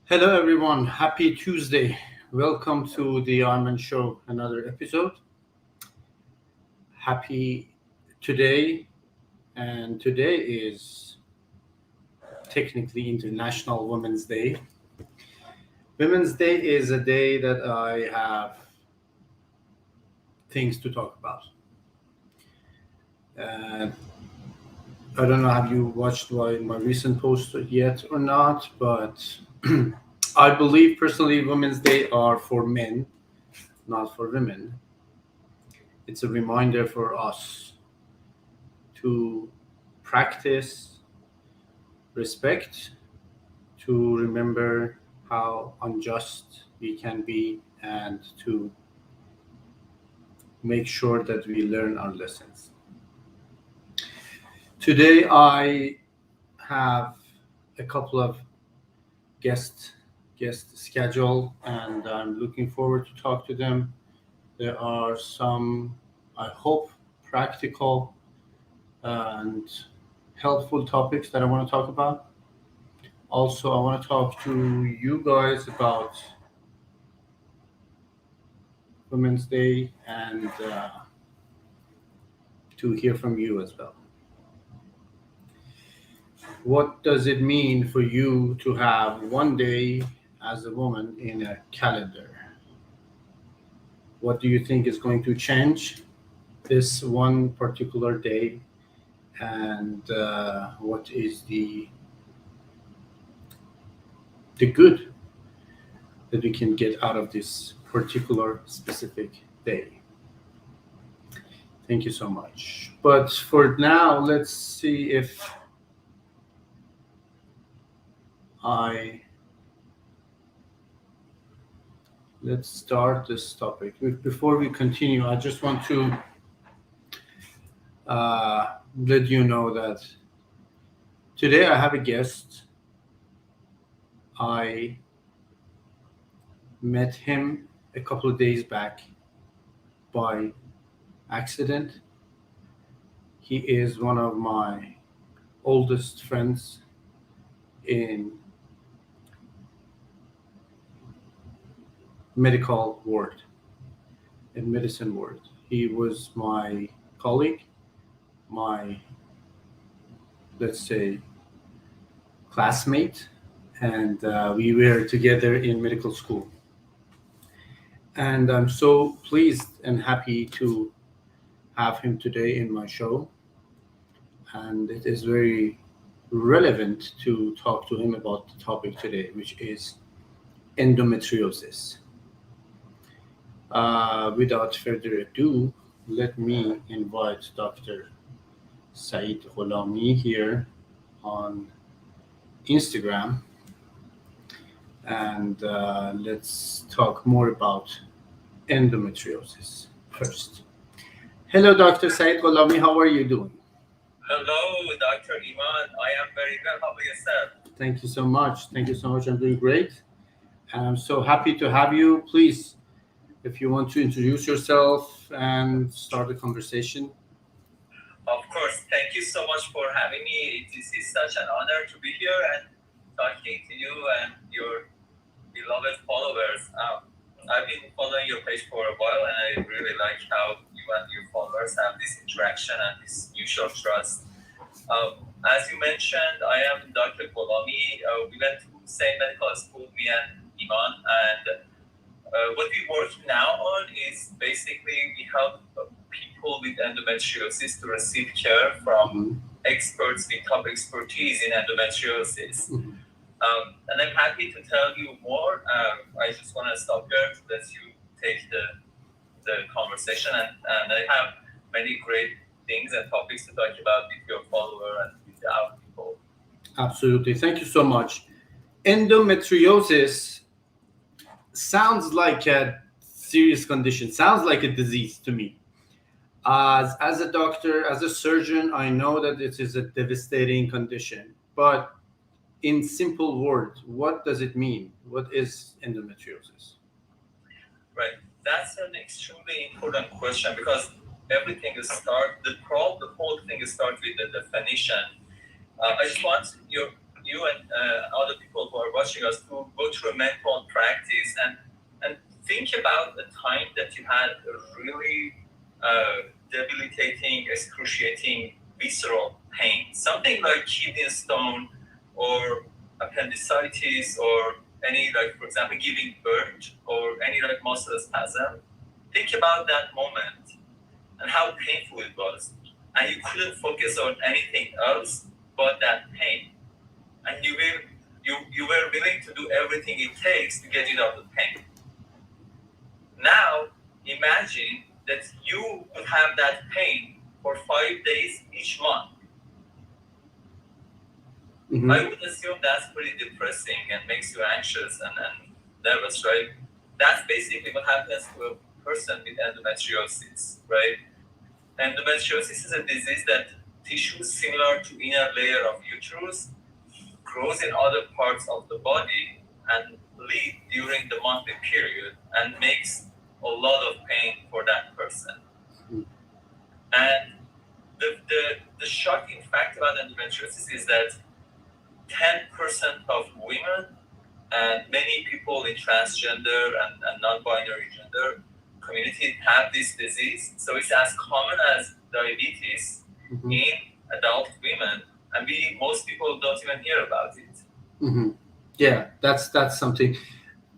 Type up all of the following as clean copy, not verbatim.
Hello, everyone. Happy Tuesday. Welcome to the Arman Show, another episode. Happy today, and today is technically International Women's Day. Women's Day is a day that I have things to talk about. And I don't know, have you watched my recent post yet or not, but I believe personally Women's Day are for men, not for women. It's a reminder for us to practice respect, to remember how unjust we can be, and to make sure that we learn our lessons. Today I have a couple of guest schedule, and I'm looking forward to talk to them. There are some, I hope, practical and helpful topics that I want to talk about. Also, I want to talk to you guys about Women's Day and to hear from you as well. What does it mean for you to have one day as a woman in a calendar? What do you think is going to change this one particular day? And what is the good that we can get out of this particular specific day? Thank you so much. But for now, let's see if let's start this topic. Before we continue, I just want to let you know that today I have a guest. I met him a couple of days back by accident. He is one of my oldest friends in medical world, in medicine world. He was my colleague, my, let's say, classmate, and we were together in medical school. And I'm so pleased and happy to have him today in my show. And it is very relevant to talk to him about the topic today, which is endometriosis. Without further ado, let me invite Dr. Saeed Gholami here on Instagram, and let's talk more about endometriosis first. Hello, Dr. Saeed Gholami. How are you doing? Hello, Dr. Iman. I am very well. How about yourself? Thank you so much. Thank you so much. I'm doing great. And I'm so happy to have you. Please, if you want to introduce yourself and start the conversation. Of course. Thank you so much for having me. This is such an honor to be here and talking to you and your beloved followers. I've been following your page for a while, and I really like how you and your followers have this interaction and this mutual trust. As you mentioned, I am Dr. Golami. We went to same medical school, me and Iman, and what we work now on is basically we help people with endometriosis to receive care from experts with top expertise in endometriosis. And I'm happy to tell you more. I just want to stop here to let you take the conversation, and I have many great things and topics to talk about with your follower and with our people. Absolutely. Thank you so much. Endometriosis sounds like a serious condition, sounds like a disease to me. As a doctor, as a surgeon, I know that it is a devastating condition, but in simple words, what does it mean? What is endometriosis? Right. That's an extremely important question because everything the whole thing starts with the definition. I just want you and other people who are watching us to go through a mental practice and think about the time that you had a really debilitating, excruciating, visceral pain, something like kidney stone or appendicitis or any, like, for example, giving birth or any like muscle spasm. Think about that moment and how painful it was, and you couldn't focus on anything else but that pain, and you were willing to do everything it takes to get rid of the pain. Now imagine that you would have that pain for 5 days each month. I would assume that's pretty depressing and makes you anxious and nervous, right? That's basically what happens to a person with endometriosis, right? Endometriosis is a disease that tissues similar to inner layer of uterus grows in other parts of the body and bleed during the monthly period and makes a lot of pain for that person. And the shocking fact about endometriosis is that 10% of women and many people in transgender and non-binary gender community have this disease. So it's as common as diabetes in adult women, and most people don't even hear about it. Yeah, that's something.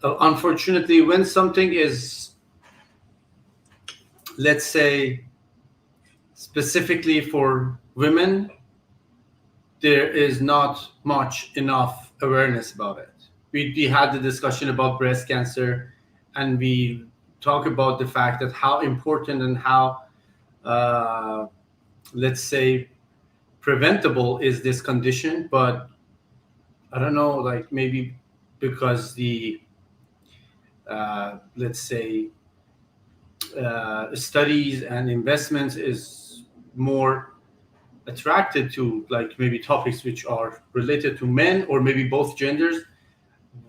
Unfortunately, when something is, let's say, specifically for women, there is not much enough awareness about it. We had the discussion about breast cancer, and we talk about the fact that how important and how, let's say, preventable is this condition. But I don't know, like maybe because the, let's say, studies and investments is more attracted to like maybe topics which are related to men or maybe both genders,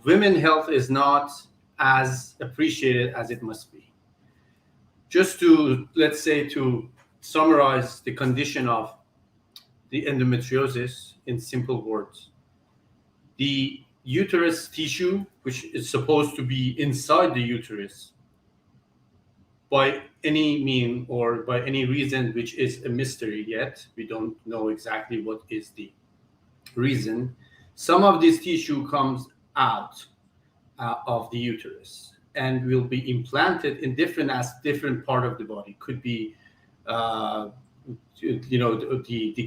women health is not as appreciated as it must be. Just to, let's say, to summarize the condition of the endometriosis in simple words, the uterus tissue, which is supposed to be inside the uterus, by any mean or by any reason, which is a mystery yet, we don't know exactly what is the reason, some of this tissue comes out of the uterus and will be implanted in different part of the body. Could be, the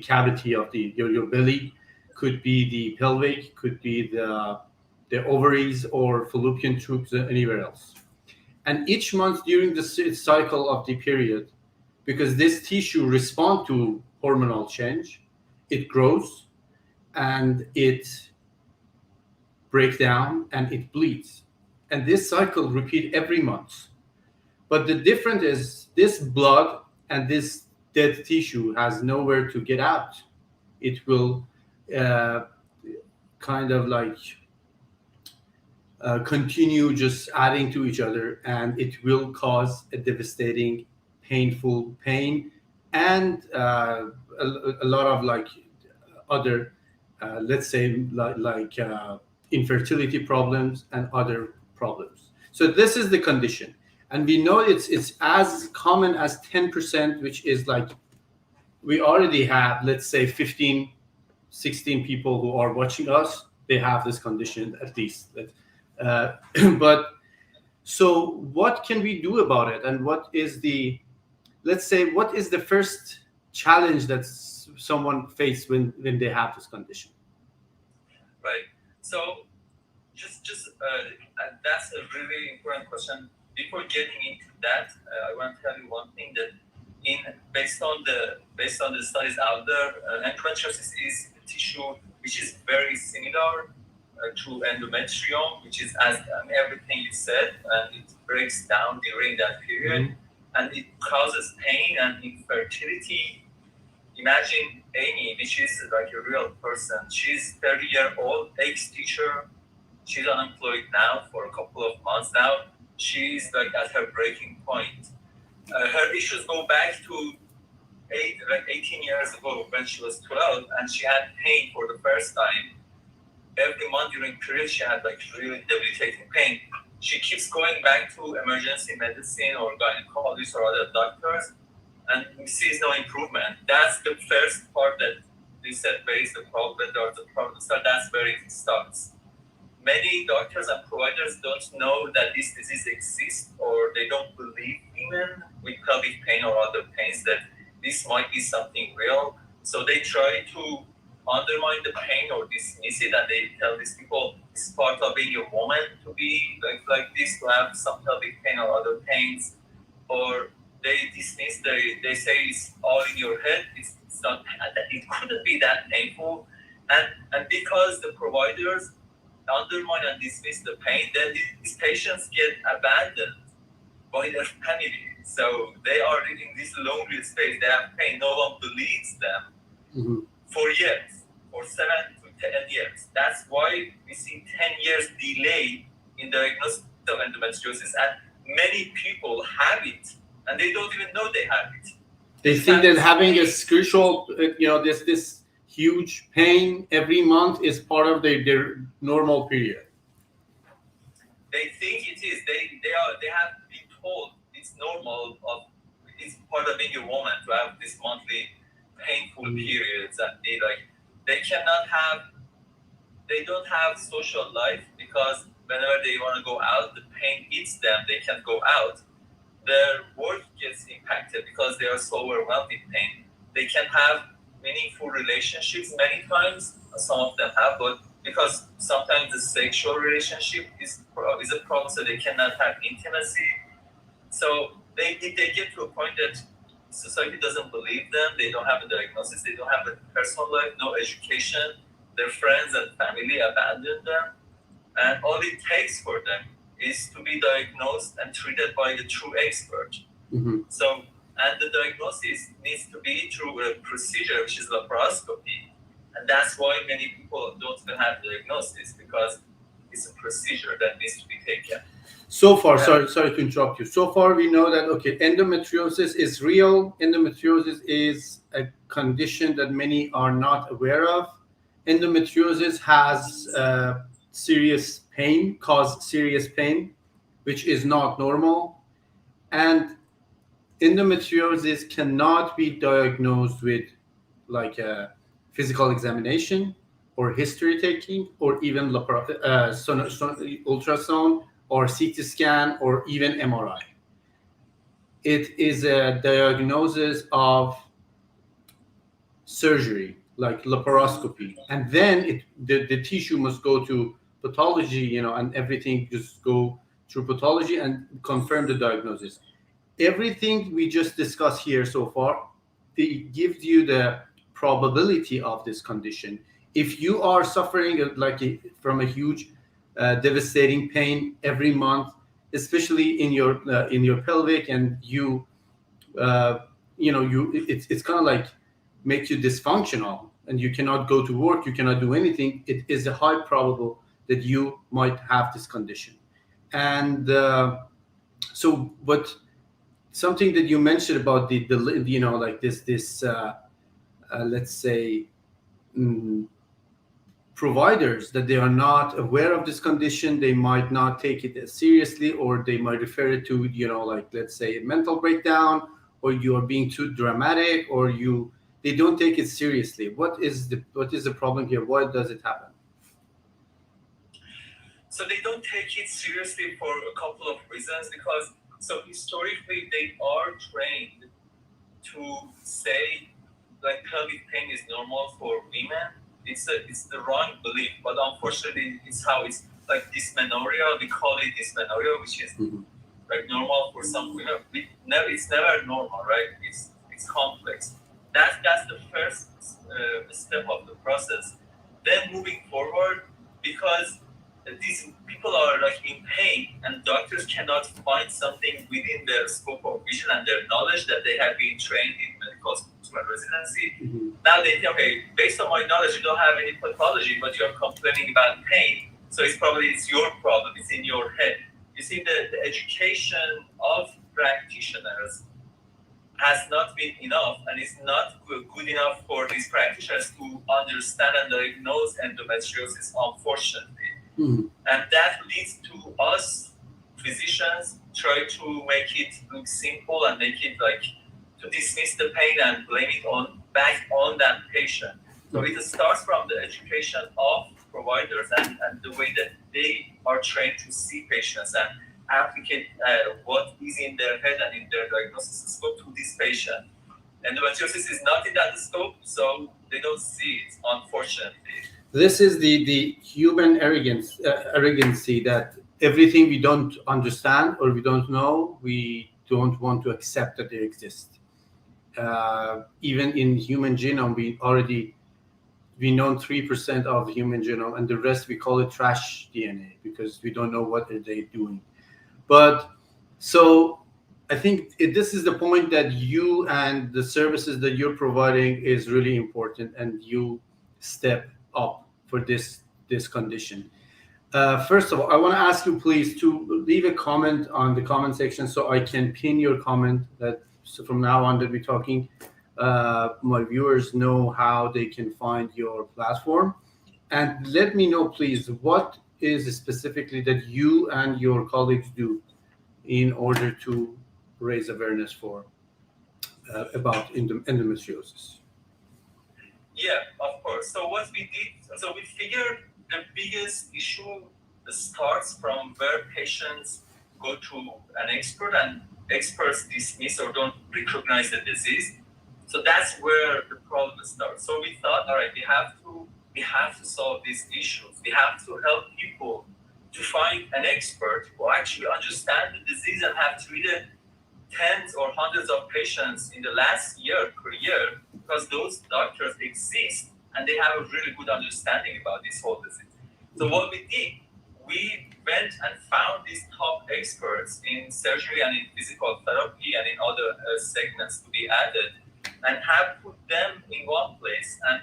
cavity of your belly, could be the pelvic, could be the ovaries or fallopian tubes, anywhere else. And each month during the cycle of the period, because this tissue responds to hormonal change, it grows and it breaks down and it bleeds. And this cycle repeats every month. But the difference is this blood and this dead tissue has nowhere to get out. It will kind of like continue just adding to each other, and it will cause a devastating, painful pain, and a lot of like other, let's say, like infertility problems and other problems. So this is the condition, and we know it's as common as 10%, which is like we already have, let's say, 15, 16 people who are watching us. They have this condition at least. Uh, but so what can we do about it, and what is the, let's say, what is the first challenge that someone faces when they have this condition? Right. So that's a really important question. Before getting into that, I want to tell you one thing that based on the studies out there, endometriosis is a tissue which is very similar to endometrium, which is as everything you said, and it breaks down during that period, and it causes pain and infertility. Imagine Amy, which is like a real person. She's 30-year-old, ex-teacher. She's unemployed now for a couple of months now. She's like at her breaking point. Her issues go back to 18 years ago when she was 12, and she had pain for the first time. Every month during periods, she had like really debilitating pain. She keeps going back to emergency medicine or gynecologist or other doctors, and sees no improvement. That's the first part that they said where is the problem, or the problem. So that's where it starts. Many doctors and providers don't know that this disease exists, or they don't believe women with pelvic pain or other pains that this might be something real. So they try to undermine the pain or dismiss it, and they tell these people it's part of being a woman to be like this, to have some pelvic pain or other pains, or they dismiss, they say it's all in your head, it's not, it couldn't be that painful. And because the providers undermine and dismiss the pain, then these patients get abandoned by their family. So they are in this lonely space, they have pain, no one believes them for years, for 7 to 10 years. That's why we see 10 years delay in diagnosis of endometriosis, and many people have it and they don't even know they have it. They think that having a crucial, this huge pain every month is part of their normal period. They think it is. They have been told it's normal. It's part of being a woman to have this monthly painful periods, and they don't have social life, because whenever they want to go out, the pain hits them. They can't go out. Their work gets impacted because they are so overwhelmed with pain. They can have meaningful relationships many times. Some of them have, but because sometimes the sexual relationship is a problem, so they cannot have intimacy. So they get to a point that society doesn't believe them. They don't have a diagnosis. They don't have a personal life, no education. Their friends and family abandon them, and all it takes for them is to be diagnosed and treated by the true expert. So, and the diagnosis needs to be through a procedure, which is laparoscopy. And that's why many people don't even have diagnosis, because it's a procedure that needs to be taken. So far, sorry to interrupt you. So far, we know that, okay, endometriosis is real. Endometriosis is a condition that many are not aware of. Endometriosis has serious pain, which is not normal. And endometriosis cannot be diagnosed with like a physical examination or history taking, or even ultrasound or CT scan or even MRI. It is a diagnosis of surgery, like laparoscopy, and then the tissue must go to pathology, and everything just go through pathology and confirm the diagnosis. Everything we just discussed here so far, it gives you the probability of this condition. If you are suffering from a huge devastating pain every month, especially in your pelvic, and it's kind of like makes you dysfunctional, and you cannot go to work, you cannot do anything, it is a high probable that you might have this condition. And but something that you mentioned about the like this let's say providers that they are not aware of this condition, they might not take it as seriously, or they might refer it to, like, let's say, a mental breakdown, or you are being too dramatic, or they don't take it seriously. What is the problem here? Why does it happen? So they don't take it seriously for a couple of reasons, because historically they are trained to say like pelvic pain is normal for women. It's the wrong belief, but unfortunately it's how it's like dysmenorrhea. We call it dysmenorrhia, which is like normal for some women. It's never normal, right? It's complex. That's the first step of the process. Then moving forward, because these people are like in pain, and doctors cannot find something within their scope of vision and their knowledge that they have been trained in medical school and residency. Now they think, okay, based on my knowledge, you don't have any pathology, but you're complaining about pain, so it's your problem. It's in your head. You see, the education of practitioners has not been enough, and it's not good enough for these practitioners to understand and diagnose endometriosis, unfortunately. And that leads to us physicians try to make it look simple and make it like to dismiss the pain and blame it back on that patient. So it starts from the education of providers and the way that they are trained to see patients and applicate what is in their head and in their diagnosis scope to this patient. Endometriosis is not in that scope, so they don't see it, unfortunately. This is the human arrogancy that everything we don't understand or we don't know, we don't want to accept that they exist. Even in human genome, we know 3% of the human genome, and the rest we call it trash DNA because we don't know what are they doing. But so I think this is the point that you and the services that you're providing is really important, and you step up for this condition. First of all, I want to ask you please to leave a comment on the comment section so I can pin your comment, so from now on that we're talking, my viewers know how they can find your platform. And let me know please, what is specifically that you and your colleagues do in order to raise awareness for about endometriosis. Yeah, of course. So what we did, we figured the biggest issue starts from where patients go to an expert and experts dismiss or don't recognize the disease. So that's where the problem starts. So we thought, all right, we have to solve these issues. We have to help people to find an expert who actually understands the disease and have treated tens or hundreds of patients in the last year per year, because those doctors exist and they have a really good understanding about this whole disease. So what we did, we went and found these top experts in surgery and in physical therapy and in other segments to be added, and have put them in one place and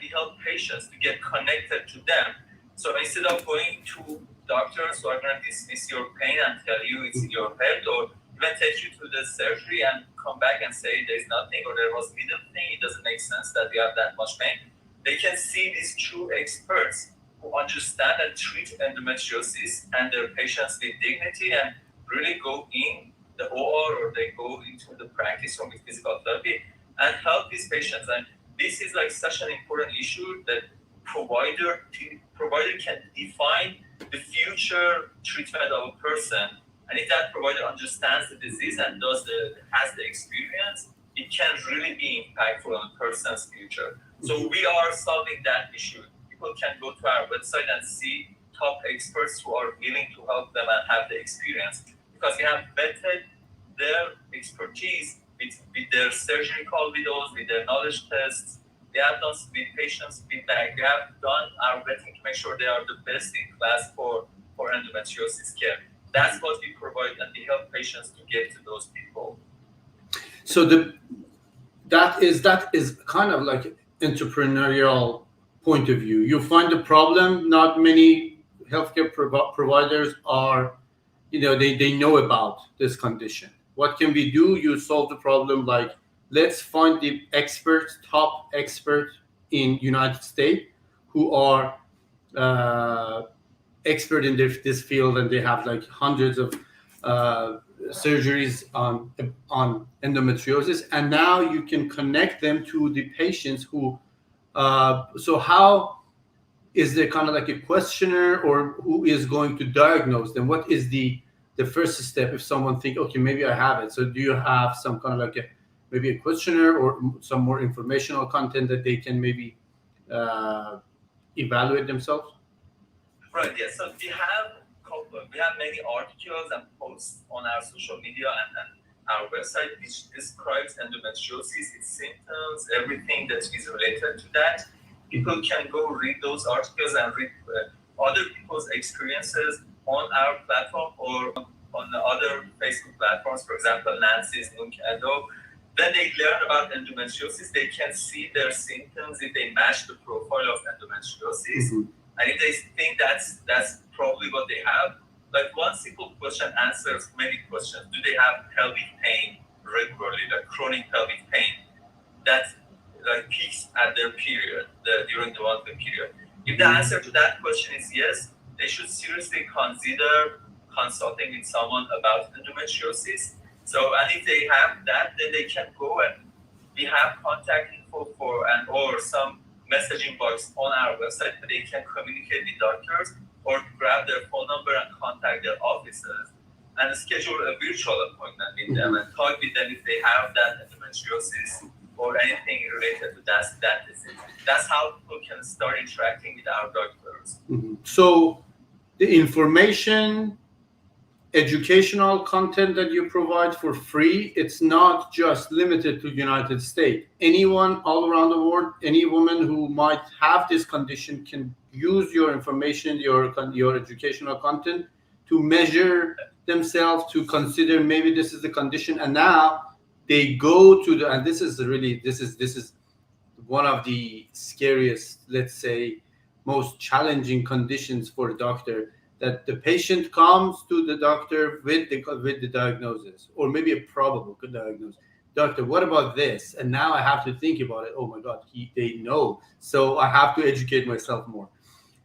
we help patients to get connected to them. So instead of going to doctors who are going to dismiss your pain and tell you it's in your head, or even take you to the surgery and come back and say there's nothing or there was little thing, it doesn't make sense that you have that much pain. They can see these true experts who understand and treat endometriosis and their patients with dignity and really go in the OR or they go into the practice room with physical therapy and help these patients. And this is like such an important issue that provider can define the future treatment of a person. And if that provider understands the disease and has the experience, it can really be impactful on a person's future. So we are solving that issue. People can go to our website and see top experts who are willing to help them and have the experience, because we have vetted their expertise with their surgical videos, with their knowledge tests. We have done with patients feedback. We have done our vetting to make sure they are the best in class for endometriosis care. That's what we provide, and we help patients to get to those people. So that is kind of like entrepreneurial point of view. You find the problem. Not many healthcare providers are, they know about this condition. What can we do? You solve the problem. Like, let's find the top expert in United States who are expert in this field, and they have like hundreds of surgeries on endometriosis, and now you can connect them to the patients who. So how is there kind of like a questionnaire, or who is going to diagnose them? What is the first step if someone think, okay, maybe I have it? So do you have some kind of like maybe a questionnaire or some more informational content that they can maybe evaluate themselves? Right. Yeah. So we have many articles and posts on our social media and our website which describes endometriosis, its symptoms, everything that is related to that. People can go read those articles and read other people's experiences on our platform or on the other Facebook platforms. For example, Nancy's Nook Endo. When they learn about endometriosis, they can see their symptoms if they match the profile of endometriosis. Mm-hmm. And if they think that's probably what they have, like one simple question answers many questions. Do they have pelvic pain regularly, like chronic pelvic pain that like peaks at their period, during the monthly period? If the answer to that question is yes, they should seriously consider consulting with someone about endometriosis. So, and if they have that, then they can go and we have contact info or some messaging box on our website where they can communicate with doctors or grab their phone number and contact their offices and schedule a virtual appointment with them and talk with them if they have that endometriosis or anything related to that disease. That's how people can start interacting with our doctors. Mm-hmm. So the information, educational content that you provide for free, it's not just limited to United States. Anyone all around the world, any woman who might have this condition can use your information, your educational content to measure themselves, to consider maybe this is the condition, and now they go to and this is one of the scariest, let's say, most challenging conditions for a doctor, that the patient comes to the doctor with the diagnosis, or maybe a probable diagnosis. Doctor, what about this? And now I have to think about it. Oh my God, they know. So I have to educate myself more.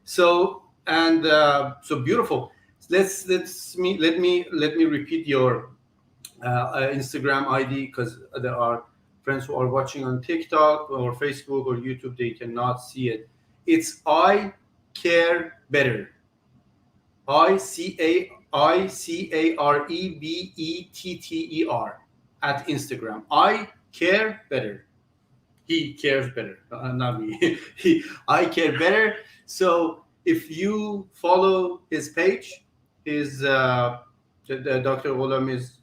So so beautiful. Let me repeat your Instagram ID, because there are friends who are watching on TikTok or Facebook or YouTube. They cannot see it. It's I Care Better. ICAREBETTER at Instagram. I Care Better. He cares better, not me. I Care Better. So if you follow his page, his the Dr. Ghulam's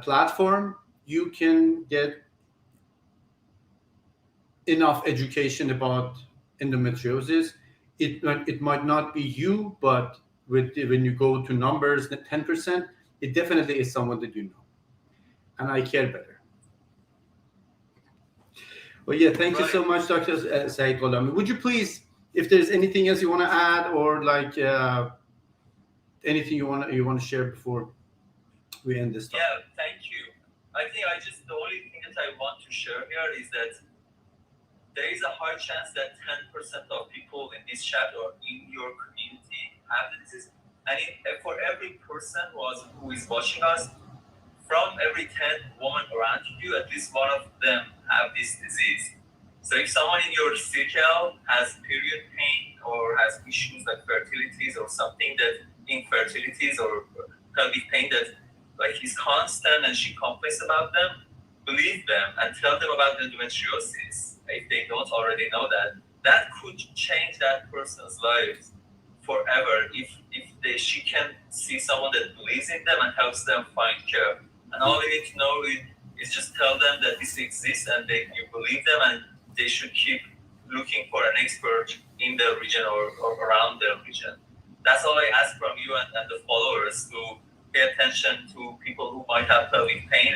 platform, you can get enough education about endometriosis. It might not be you, but when you go to numbers, 10%, it definitely is someone that you know. And I Care Better. Well, yeah, thank you so much, Dr. Saeed Gholami. Would you please, if there's anything else you want to add, or like anything you want to share before we end this talk? Yeah, thank you. I think the only thing that I want to share here is that there is a high chance that 10% of people in this chat or in your community have the disease. And for every person who is watching us, from every 10 women around you, at least one of them have this disease. So if someone in your circle has period pain or has issues like fertilities or something, that infertilities or pelvic pain that like is constant and she complains about them, believe them and tell them about endometriosis if they don't already know that. That could change that person's lives forever if she can see someone that believes in them and helps them find care. And all you need to know is just tell them that this exists and you believe them, and they should keep looking for an expert in the region or around the region. That's all I ask from you and the followers, to pay attention to people who might have pelvic pain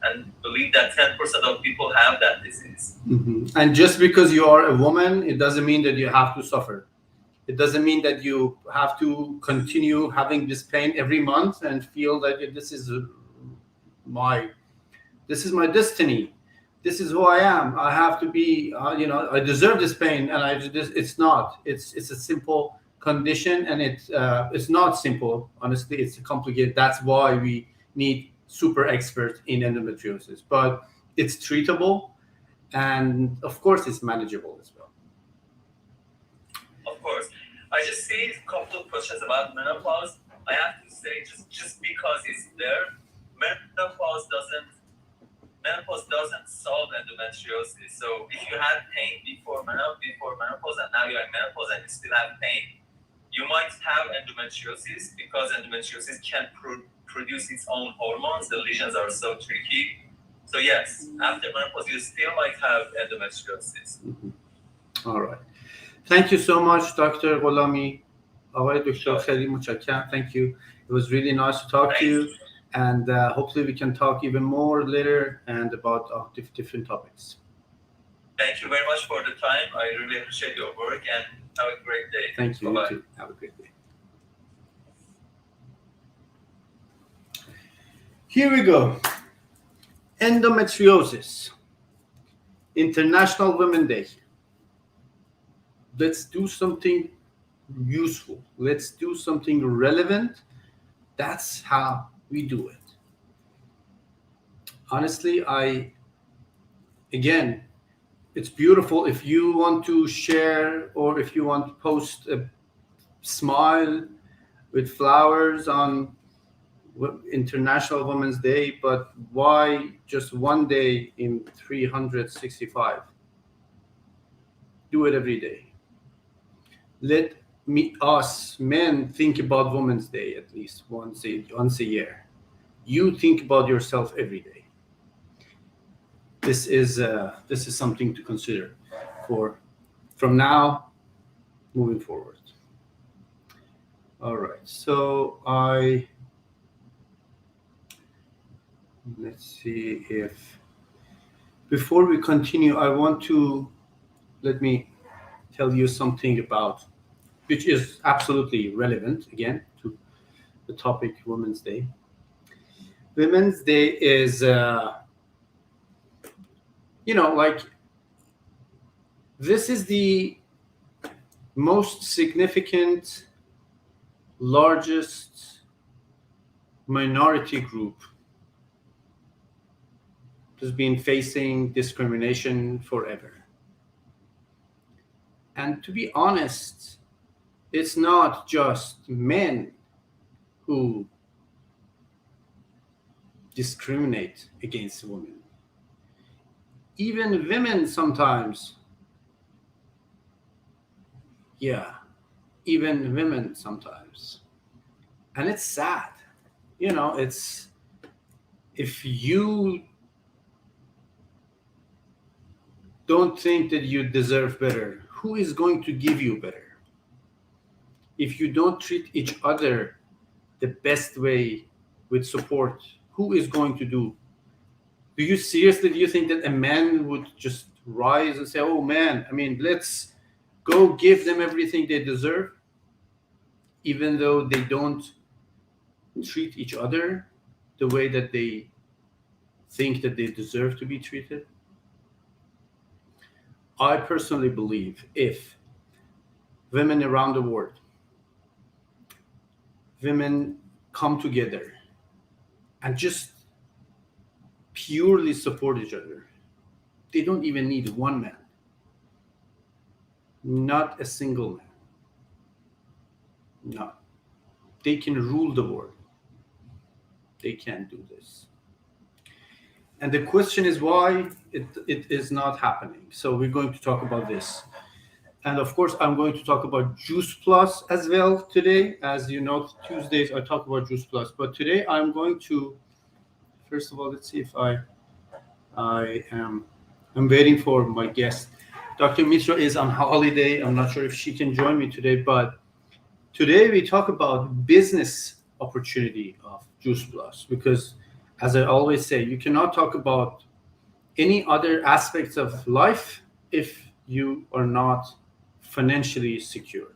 and believe that 10% of people have that disease. Mm-hmm. And just because you are a woman, it doesn't mean that you have to suffer. It doesn't mean that you have to continue having this pain every month and feel that this is my destiny. this is who I am. I have to be, I deserve this pain, and it's not. It's a simple condition, and it's not simple. Honestly, it's complicated. That's why we need super experts in endometriosis. But it's treatable, and of course, it's manageable as well. Of course. I just see a couple of questions about menopause. I have to say, just because it's there, menopause doesn't solve endometriosis. So if you had pain before menopause and now you're in menopause and you still have pain, you might have endometriosis because endometriosis can produce its own hormones. The lesions are so tricky. So yes, after menopause, you still might have endometriosis. Mm-hmm. All right. Thank you so much, Dr. Gholami. آقای دکتر خیلی متشکرم. Thank you. It was really nice to talk to you. And hopefully we can talk even more later and about different topics. Thank you very much for the time. I really appreciate your work and have a great day. Thank you. Bye-bye. You too. Have a great day. Here we go. Endometriosis. International Women's Day. Let's do something useful. Let's do something relevant. That's how we do it. Honestly, again, it's beautiful if you want to share or if you want to post a smile with flowers on International Women's Day, but why just one day in 365? Do it every day. Let us men think about Women's Day at least once a year. You think about yourself every day. This is something to consider from now moving forward. All right. So let's see if before we continue, let me tell you something about, which is absolutely relevant again to the topic Women's Day. Women's Day is, this is the most significant, largest minority group has been facing discrimination forever. And to be honest, it's not just men who discriminate against women. Even women sometimes. Even women sometimes. And it's sad. It's if you don't think that you deserve better, who is going to give you better? If you don't treat each other the best way with support, who is going to do? Do you think that a man would just rise and say, oh man, let's go give them everything they deserve, even though they don't treat each other the way that they think that they deserve to be treated? I personally believe if women around the world, women come together and just purely support each other, they don't even need one man, not a single man. No, they can rule the world. They can't do this. And the question is why it is not happening. So we're going to talk about this. And of course, I'm going to talk about Juice Plus as well today. As you know, Tuesdays I talk about Juice Plus. But today I'm going to, first of all, let's see if I'm waiting for my guest. Dr. Mitra is on holiday. I'm not sure if she can join me today, but today we talk about business opportunity of Juice Plus, because as I always say, you cannot talk about any other aspects of life if you are not financially secure.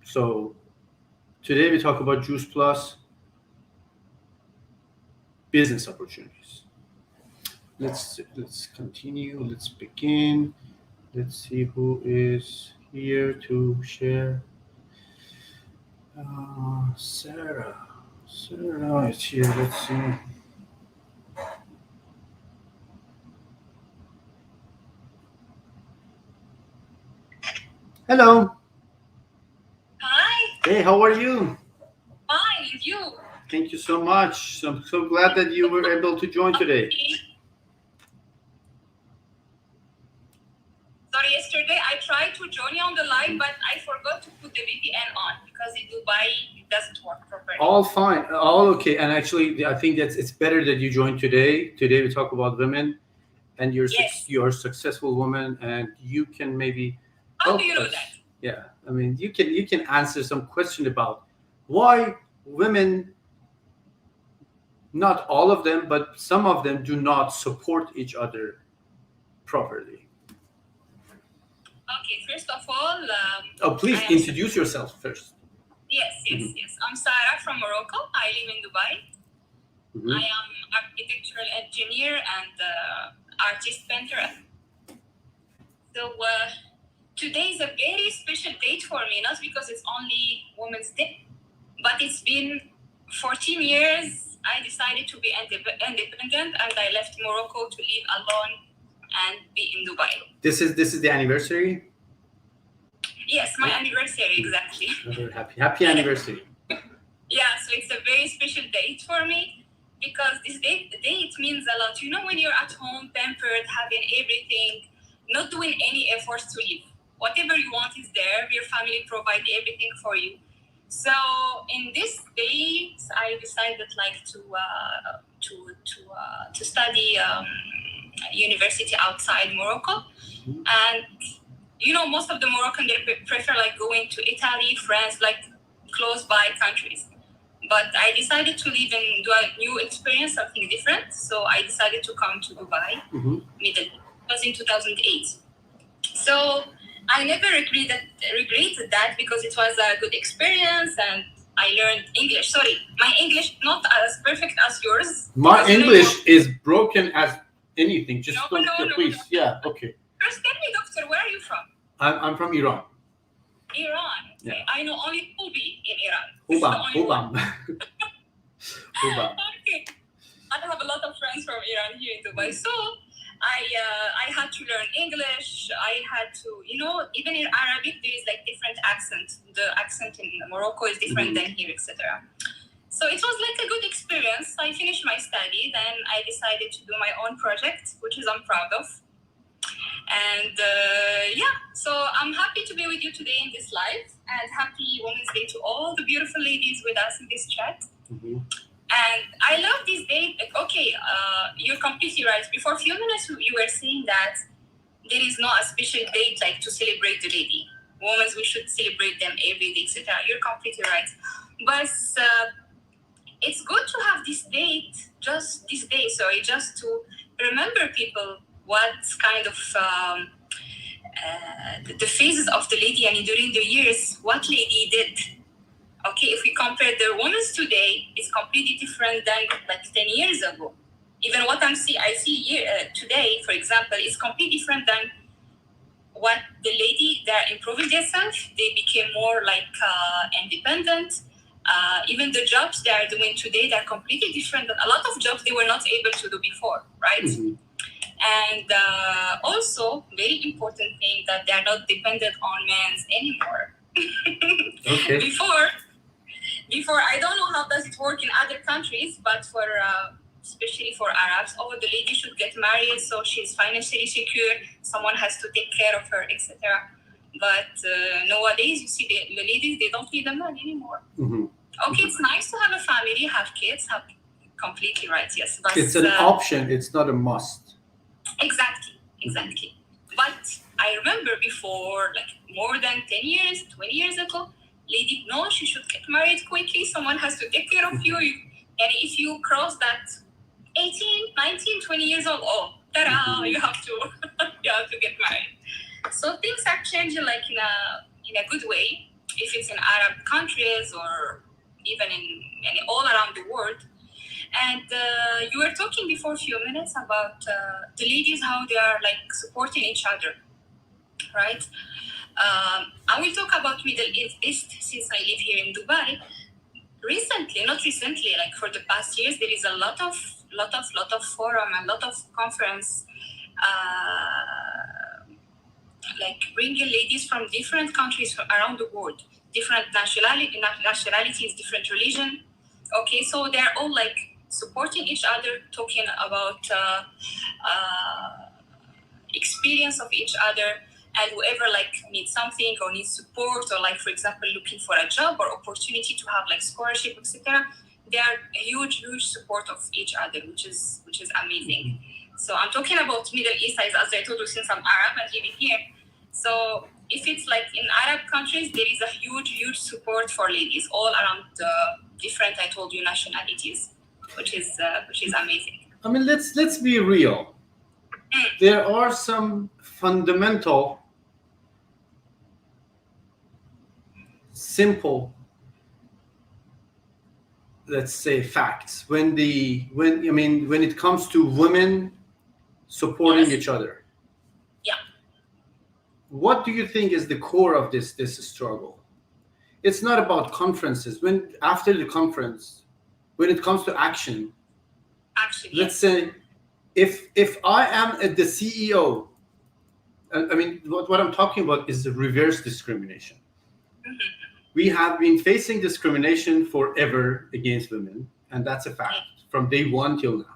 So today we talk about Juice Plus business opportunities. let's continue. Let's begin. Let's see who is here to share. Sarah. Sarah is here. Let's see. Hello. Hi, Hey, how are you? fine, and you? Thank you so much. I'm so glad that you were able to join today. Sorry, yesterday I tried to join you on the live, but I forgot to put the VPN on because in Dubai it doesn't work properly. All fine, all okay. And actually, I think that it's better that you joined today. Today we talk about women, and Yes. you're a successful woman, and you can maybe How help do you know us. that? Yeah, I mean, you can answer some question about why women, not all of them, but some of them, do not support each other properly. Okay, first of all, Oh, please I am- introduce yourself first. yes. I'm Sarah from Morocco. I live in Dubai. Mhm. I am architectural engineer and artist painter. So today is a very special date for me, not because it's only Women's Day, but it's been 14 years. I decided to be independent, and I left Morocco to live alone and be in Dubai. This is the anniversary. Yes, my anniversary, exactly. Very happy anniversary. Yeah, so it's a very special date for me because this date means a lot. You know, when you're at home, pampered, having everything, not doing any efforts to live. Whatever you want is there. Your family provide everything for you. So in this date, I decided to study university outside Morocco, and most of the Moroccan they prefer going to Italy, France, close by countries. But I decided to live and do a new experience, something different. So I decided to come to Dubai, Middle East. It was in 2008. So I never regretted that because it was a good experience and I learned English. Sorry, my English not as perfect as yours. My English is broken as anything. Just No, please. no. Yeah, okay. First, tell me, doctor, where are you from? I'm from Iran. Iran. Okay. Yeah. I know only Hubi in Iran. Hubam. Okay. I have a lot of friends from Iran here in Dubai. So I had to learn English. I had to, even in Arabic, there is different accent. The accent in Morocco is different than here, etc. So it was a good experience. I finished my study. Then I decided to do my own project, which I'm proud of. And so I'm happy to be with you today in this live, and happy Women's Day to all the beautiful ladies with us in this chat. And I love this day. Okay, you're completely right. Before a few minutes, you were saying that there is not a special date to celebrate the lady. Women, we should celebrate them every day, etc. You're completely right. But it's good to have this date, just this day, just to remember people what kind of the phases of the lady and during the years, what lady did. Okay, if we compare the women today, it's completely different than 10 years ago. Even what I see here today, for example, is completely different than what the lady, they're improving themselves. They became more independent. Even the jobs they are doing today, they're completely different than a lot of jobs they were not able to do before, right? And also, very important thing that they're not dependent on men anymore. Okay. Before, I don't know how does it work in other countries, but for especially for Arabs, the lady should get married, so she's financially secure. Someone has to take care of her, etc. But nowadays, you see the ladies, they don't need a man anymore. Okay, it's nice to have a family, have kids, have completely right, yes. But it's an option. It's not a must. Exactly. But I remember before, more than 10 years, 20 years ago, lady, no, she should get married quickly. Someone has to take care of you. And if you cross that 18, 19, 20 years old, ta-da, you have to get married. So things are changing in a good way. If it's in Arab countries or even in all around the world. And you were talking before a few minutes about the ladies, how they are like supporting each other, right? I will talk about Middle East since I live here in Dubai. Not recently, like for the past years, there is a lot of forum, a lot of conference, like bringing ladies from different countries from around the world, different nationalities, different religion. Okay, so they're all like supporting each other, talking about experience of each other, and whoever like needs something or needs support, or like for example looking for a job or opportunity to have like scholarship, etc., they are a huge support of each other, which is amazing. So I'm talking about Middle East, as I told you, since I'm Arab and living here. So if it's like in Arab countries, there is a huge support for ladies all around the different, I told you, nationalities, which is amazing. I mean, let's be real. There are some fundamental, simple, let's say, facts when it comes to women supporting each other. Yeah. What do you think is the core of this struggle? It's not about conferences. After the conference, when it comes to action, let's say, if I am the CEO, I mean, what I'm talking about is the reverse discrimination. Mm-hmm. We have been facing discrimination forever against women, and that's a fact from day one till now.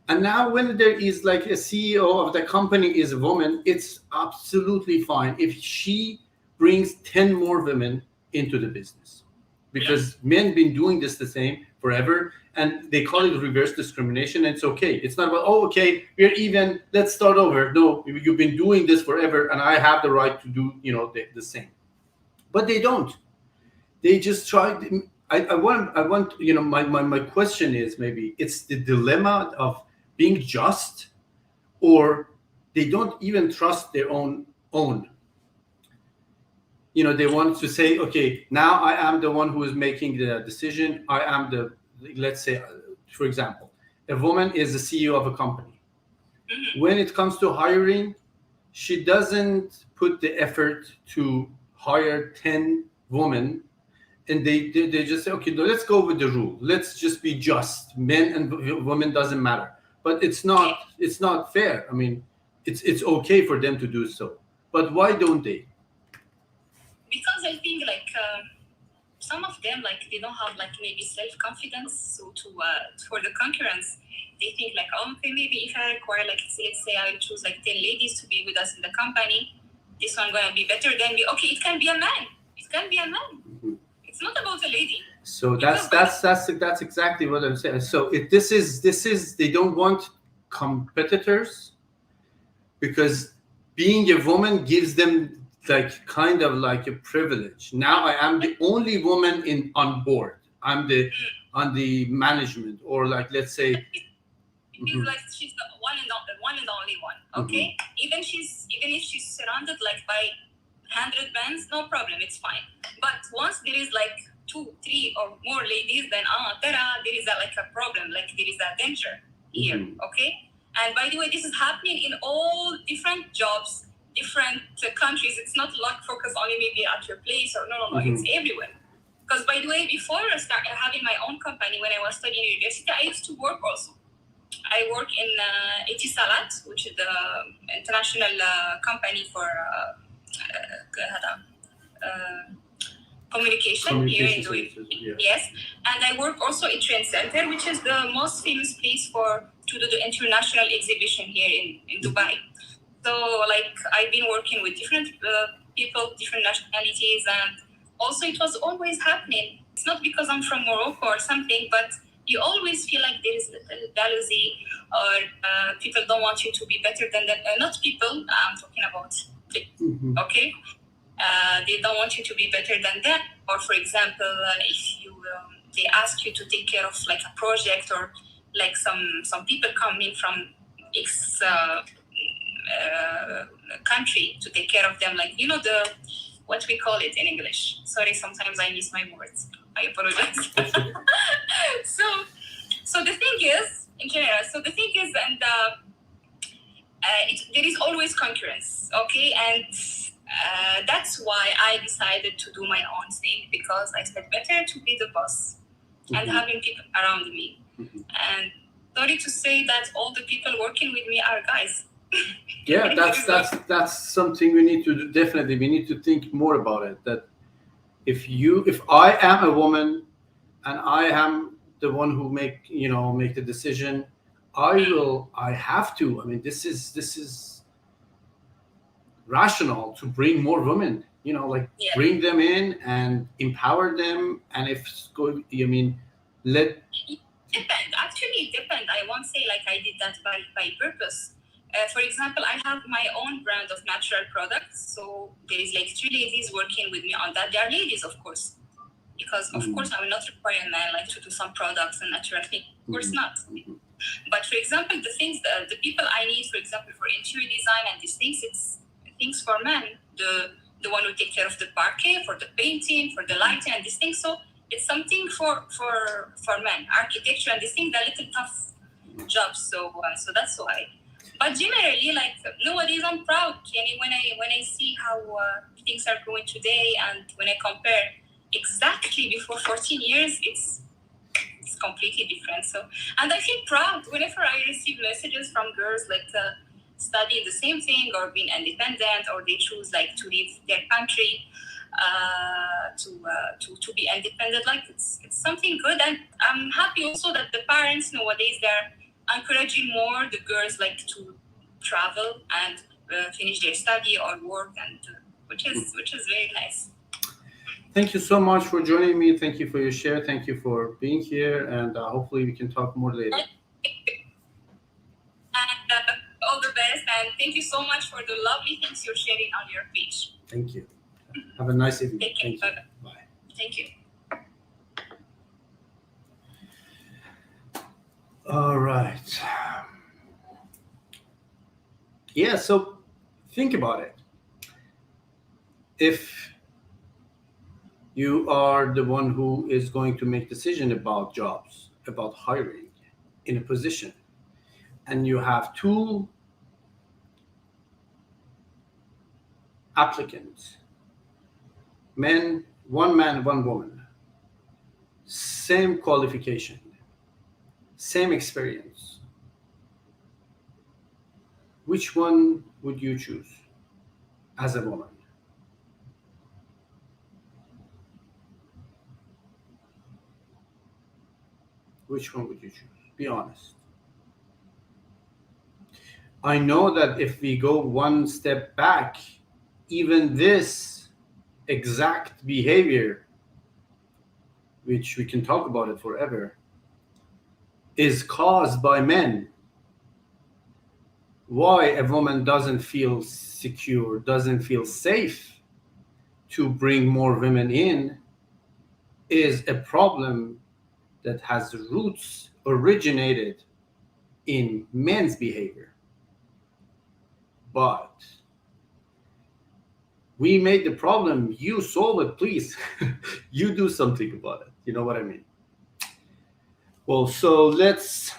And now when there is like a CEO of the company is a woman, it's absolutely fine if she brings 10 more women into the business, because men been doing this the same forever, and they call it reverse discrimination, and it's okay. It's not about, oh, okay, we're even, let's start over. No, you've been doing this forever, and I have the right to do, the same. But they don't. They just try. I want. My question is, maybe it's the dilemma of being just, or they don't even trust their own. They want to say, okay, now I am the one who is making the decision. I am let's say, for example, a woman is the CEO of a company. Mm-hmm. When it comes to hiring, she doesn't put the effort to hire 10 women, and they just say, okay, let's go with the rule. Let's just be just. Men and women doesn't matter. But it's not fair. I mean, it's okay for them to do so. But why don't they? Because I think like some of them, like they don't have like maybe self-confidence, so for the concurrence, they think like, oh, okay, maybe if I require like, let's say I choose like 10 ladies to be with us in the company, this one gonna be better than me. Okay, it can be a man. Mm-hmm. It's not about a lady. So that's exactly what I'm saying. So this is they don't want competitors, because being a woman gives them like kind of like a privilege. Now I am the only woman on board. I'm on the management, or like, let's say, it feels like she's the one and only one. Okay, even if she's surrounded like by 100 men, no problem, it's fine. But once there is like 2, 3 or more ladies, then there is like a problem, like there is a danger here. Okay, and by the way, this is happening in all different jobs, different countries. It's not like focused only maybe at your place, or no, it's everywhere. Because by the way, before I started having my own company, when I was studying university, I used to work also. I work in Etisalat, which is the international company for communication here in Dubai. Yes, and I work also in Trend Center, which is the most famous place to do the international exhibition here in Dubai. So like I've been working with different people, different nationalities, and also it was always happening. It's not because I'm from Morocco or something, but you always feel like there is a jealousy, or people don't want you to be better than them. Not people, I'm talking about, okay? They don't want you to be better than them. Or for example, if they ask you to take care of like a project, or like some people come in from X country to take care of them, like what we call it in English. Sorry, sometimes I miss my words. I apologize. So the thing is, in general, and there is always concurrence, okay? And that's why I decided to do my own thing, because I said better to be the boss and having people around me. And sorry to say that all the people working with me are guys. Yeah, that's something we need to do. Definitely, we need to think more about it. That if I am a woman and I am the one who make the decision, I have to. I mean, this is rational to bring more women. Yeah. Bring them in and empower them. And if it's going, let. It depends. I won't say like I did that by purpose. For example, I have my own brand of natural products. So there is like 3 ladies working with me on that. They are ladies, of course, because of course I will not require a man like to do some products and natural things. Of course not. But for example, the things the people I need, for example, for interior design and these things, it's things for men. The one who take care of the parquet, for the painting, for the lighting and these things. So it's something for men. Architecture and these things are little tough jobs. So that's why. But generally, like nowadays, I'm proud, Kenny, when I see how things are going today, and when I compare exactly before 14 years, it's completely different. So, and I feel proud whenever I receive messages from girls like studying the same thing or being independent, or they choose like to leave their country to be independent. Like it's something good, and I'm happy also that the parents nowadays they're encouraging more the girls like to travel and finish their study or work, and which is very nice. Thank you so much for joining me. Thank you for your share. Thank you for being here, and hopefully we can talk more later. And all the best, and thank you so much for the lovely things you're sharing on your page. Thank you. Have a nice evening. Take care. Thank you. Bye. Thank you. All right. Yeah, so think about it. If you are the one who is going to make decision about jobs, about hiring in a position, and you have 2 applicants, one man, one woman, same qualification, same experience, which one would you choose as a woman? Which one would you choose? Be honest. I know that if we go one step back, even this exact behavior, which we can talk about it forever, is caused by men. Why a woman doesn't feel secure, doesn't feel safe to bring more women in is a problem that has roots originated in men's behavior. But we made the problem, you solve it, please. You do something about it. You know what I mean? Well, so let's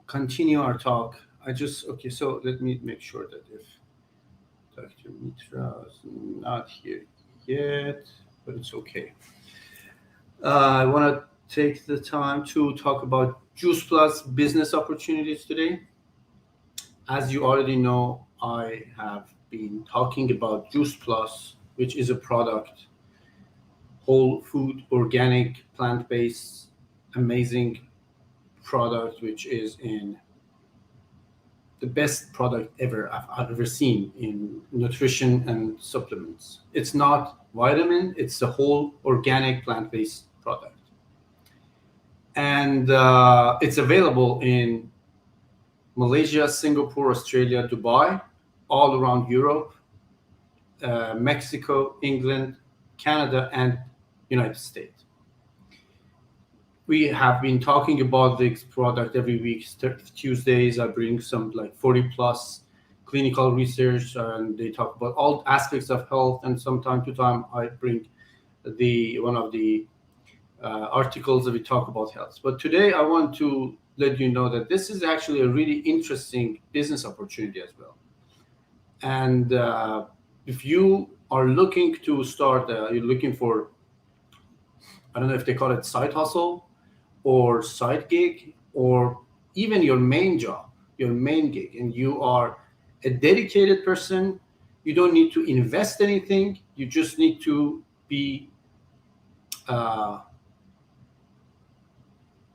continue our talk. Okay, so let me make sure that if Dr. Mitra is not here yet, but it's okay. I want to take the time to talk about Juice Plus business opportunities today. As you already know, I have been talking about Juice Plus, which is a product, whole food, organic, plant-based, amazing product, which is in the best product I've ever seen in nutrition and supplements. It's not vitamin, it's a whole organic plant-based product. And it's available in Malaysia, Singapore, Australia, Dubai, all around Europe, Mexico, England, Canada, and United States. We have been talking about this product every week. Tuesdays, I bring some like 40 plus clinical research, and they talk about all aspects of health. And from time to time, I bring one of the articles that we talk about health. But today I want to let you know that this is actually a really interesting business opportunity as well. And if you are looking to start, you're looking for, I don't know if they call it side hustle or side gig or even your main job, your main gig, and you are a dedicated person, you don't need to invest anything. You just need to be, uh,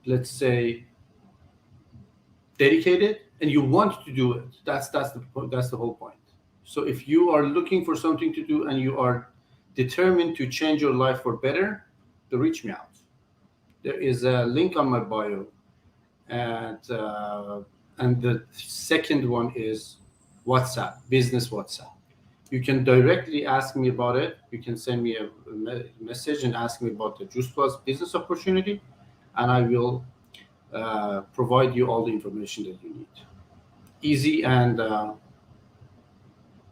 let's say, dedicated, and you want to do it. That's the whole point. So if you are looking for something to do and you are determined to change your life for better, then reach me out. There is a link on my bio, and the second one is WhatsApp, business WhatsApp. You can directly ask me about it. You can send me a message and ask me about the Juice Plus business opportunity, and I will provide you all the information that you need. Easy and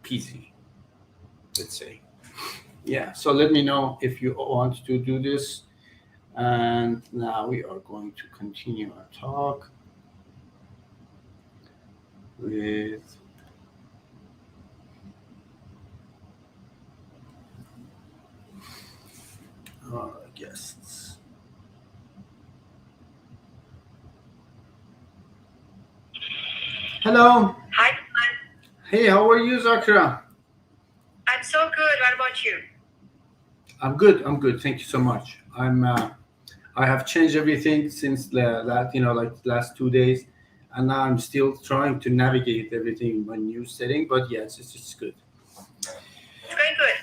peasy, let's say. Yeah, so let me know if you want to do this. And now we are going to continue our talk with our guests. Hello. Hi, Khan. Hey, how are you, Zakira? I'm so good. What about you? I'm good. I'm good. Thank you so much. I have changed everything since like last 2 days, and now I'm still trying to navigate everything in my new setting. But yes, it's good. It's going good.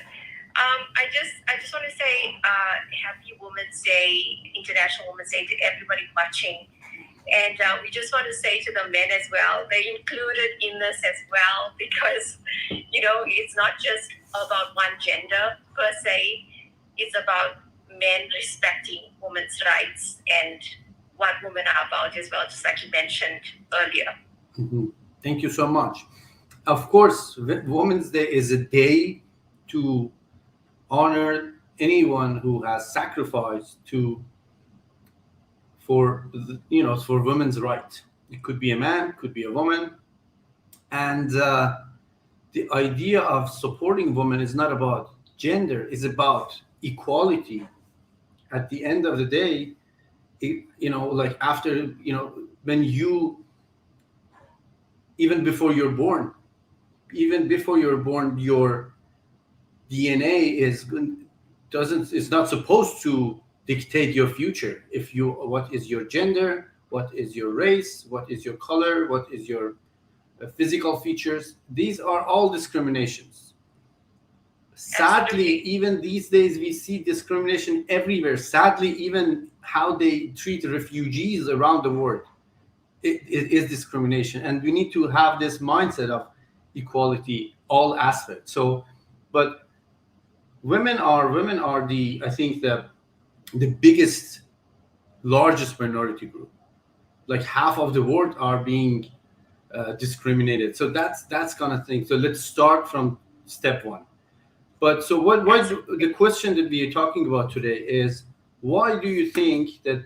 I just want to say Happy Women's Day, International Women's Day to everybody watching. And we just want to say to the men as well, they're included in this as well because, it's not just about one gender per se. It's about men respecting women's rights and what women are about as well, just like you mentioned earlier. Mhm. Thank you so much. Of course, Women's Day is a day to honor anyone who has sacrificed for women's right. It could be a man, could be a woman, and the idea of supporting women is not about gender; it's about equality. At the end of the day, like after when you even before you're born, your DNA is not supposed to dictate your future. If you What is your gender, what is your race, what is your color, what is your physical features, these are all discriminations. Sadly, even these days we see discrimination everywhere. Sadly, even how they treat refugees around the world, it is discrimination, and we need to have this mindset of equality, all aspects. So, but women are the, I think, the biggest, largest minority group. Like half of the world are being discriminated. So that's kind of thing. So let's start from step one. But so what the question that we are talking about today is, why do you think that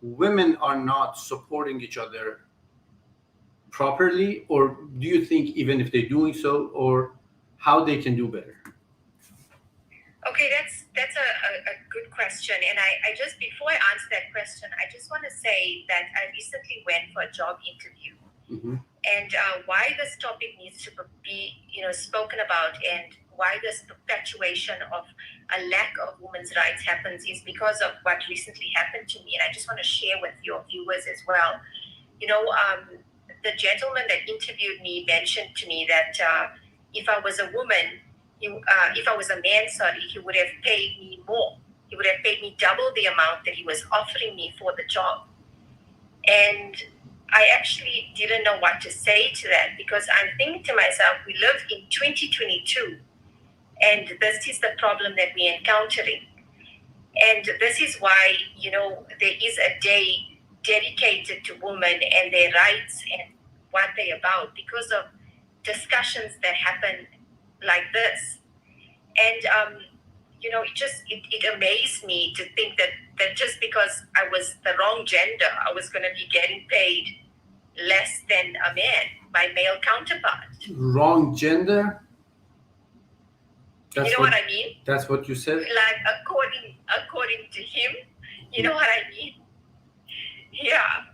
women are not supporting each other properly, or do you think even if they're doing so, or how they can do better? Okay, that's a good question. And I just, before I answer that question, I just want to say that I recently went for a job interview. Mm-hmm. And why this topic needs to be, spoken about, and why this perpetuation of a lack of women's rights happens is because of what recently happened to me. And I just want to share with your viewers as well. The gentleman that interviewed me mentioned to me that if I was a woman, if I was a man, he would have paid me more. He would have paid me double the amount that he was offering me for the job. And I actually didn't know what to say to that, because I'm thinking to myself, we live in 2022, and this is the problem that we're encountering. And this is why, there is a day dedicated to women and their rights and what they're about, because of discussions that happen like this. And it amazed me to think that that just because I was the wrong gender, I was going to be getting paid less than a man, my male counterpart. Wrong gender? You know what I mean? That's what you said? Like according to him, you know what I mean? Yeah.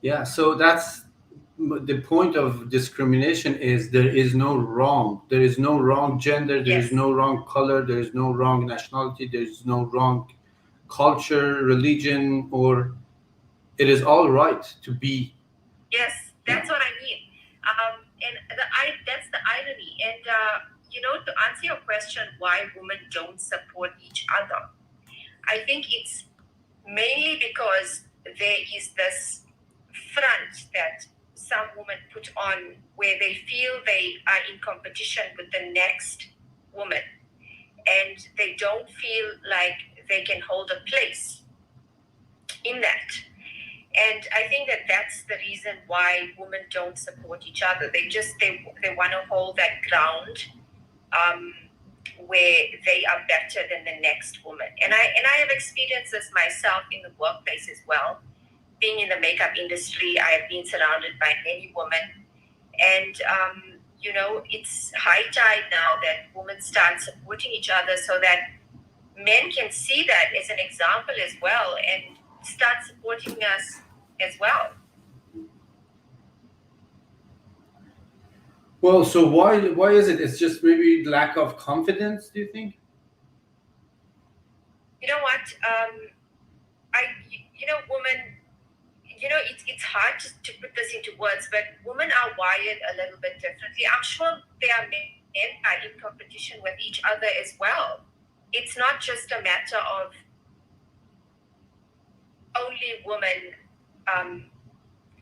Yeah, so that's the point of discrimination is there is no wrong. There is no wrong gender, there is Yes. no wrong color, there is no wrong nationality, there is no wrong culture, religion, or it is all right to be. Yes, that's what I mean. And that's the irony. And, to answer your question, why women don't support each other, I think it's mainly because there is this front that some women put on where they feel they are in competition with the next woman, and they don't feel like they can hold a place in that. And I think that that's the reason why women don't support each other. They want to hold that ground where they are better than the next woman. And I have experienced this myself in the workplace as well. Being in the makeup industry, I have been surrounded by many women. And, it's high tide now that women start supporting each other so that men can see that as an example as well and start supporting us as well. Well, so why is it? It's just maybe lack of confidence, do you think? You know what? Women, it's hard to put this into words, but women are wired a little bit differently. I'm sure there are men are in competition with each other as well. It's not just a matter of only women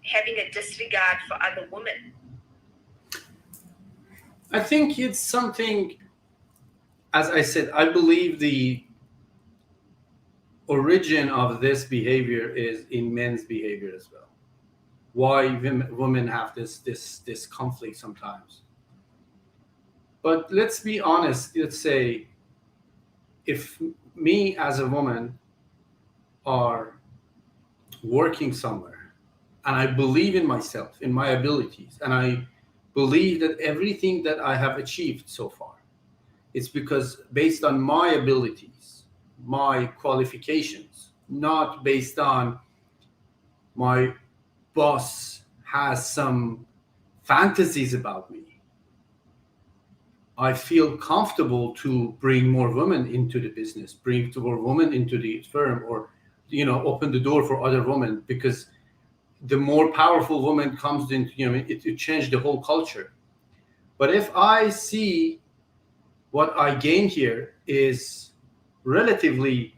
having a disregard for other women. I think it's something, as I said, I believe the origin of this behavior is in men's behavior as well. Why women have this conflict sometimes. But let's be honest, let's say if me as a woman are working somewhere and I believe in myself, in my abilities, and I believe that everything that I have achieved so far, it's because based on my abilities, my qualifications, not based on my boss has some fantasies about me. I feel comfortable to bring more women into the business, bring more women into the firm, or open the door for other women, because the more powerful woman comes into, it changed the whole culture. But if I see what I gain here is relatively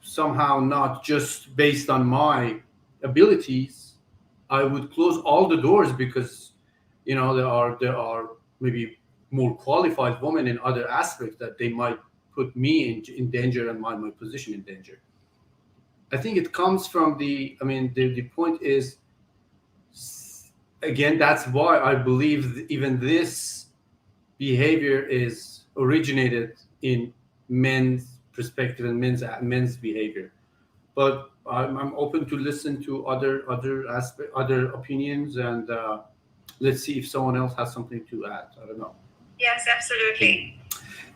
somehow not just based on my abilities, I would close all the doors because there are maybe more qualified women in other aspects that they might put me in danger and my position in danger. I think it comes from the point is, again, that's why I believe even this behavior is originated in men's perspective and men's behavior. But I'm open to listen to other opinions, and let's see if someone else has something to add. I don't know. Yes, absolutely.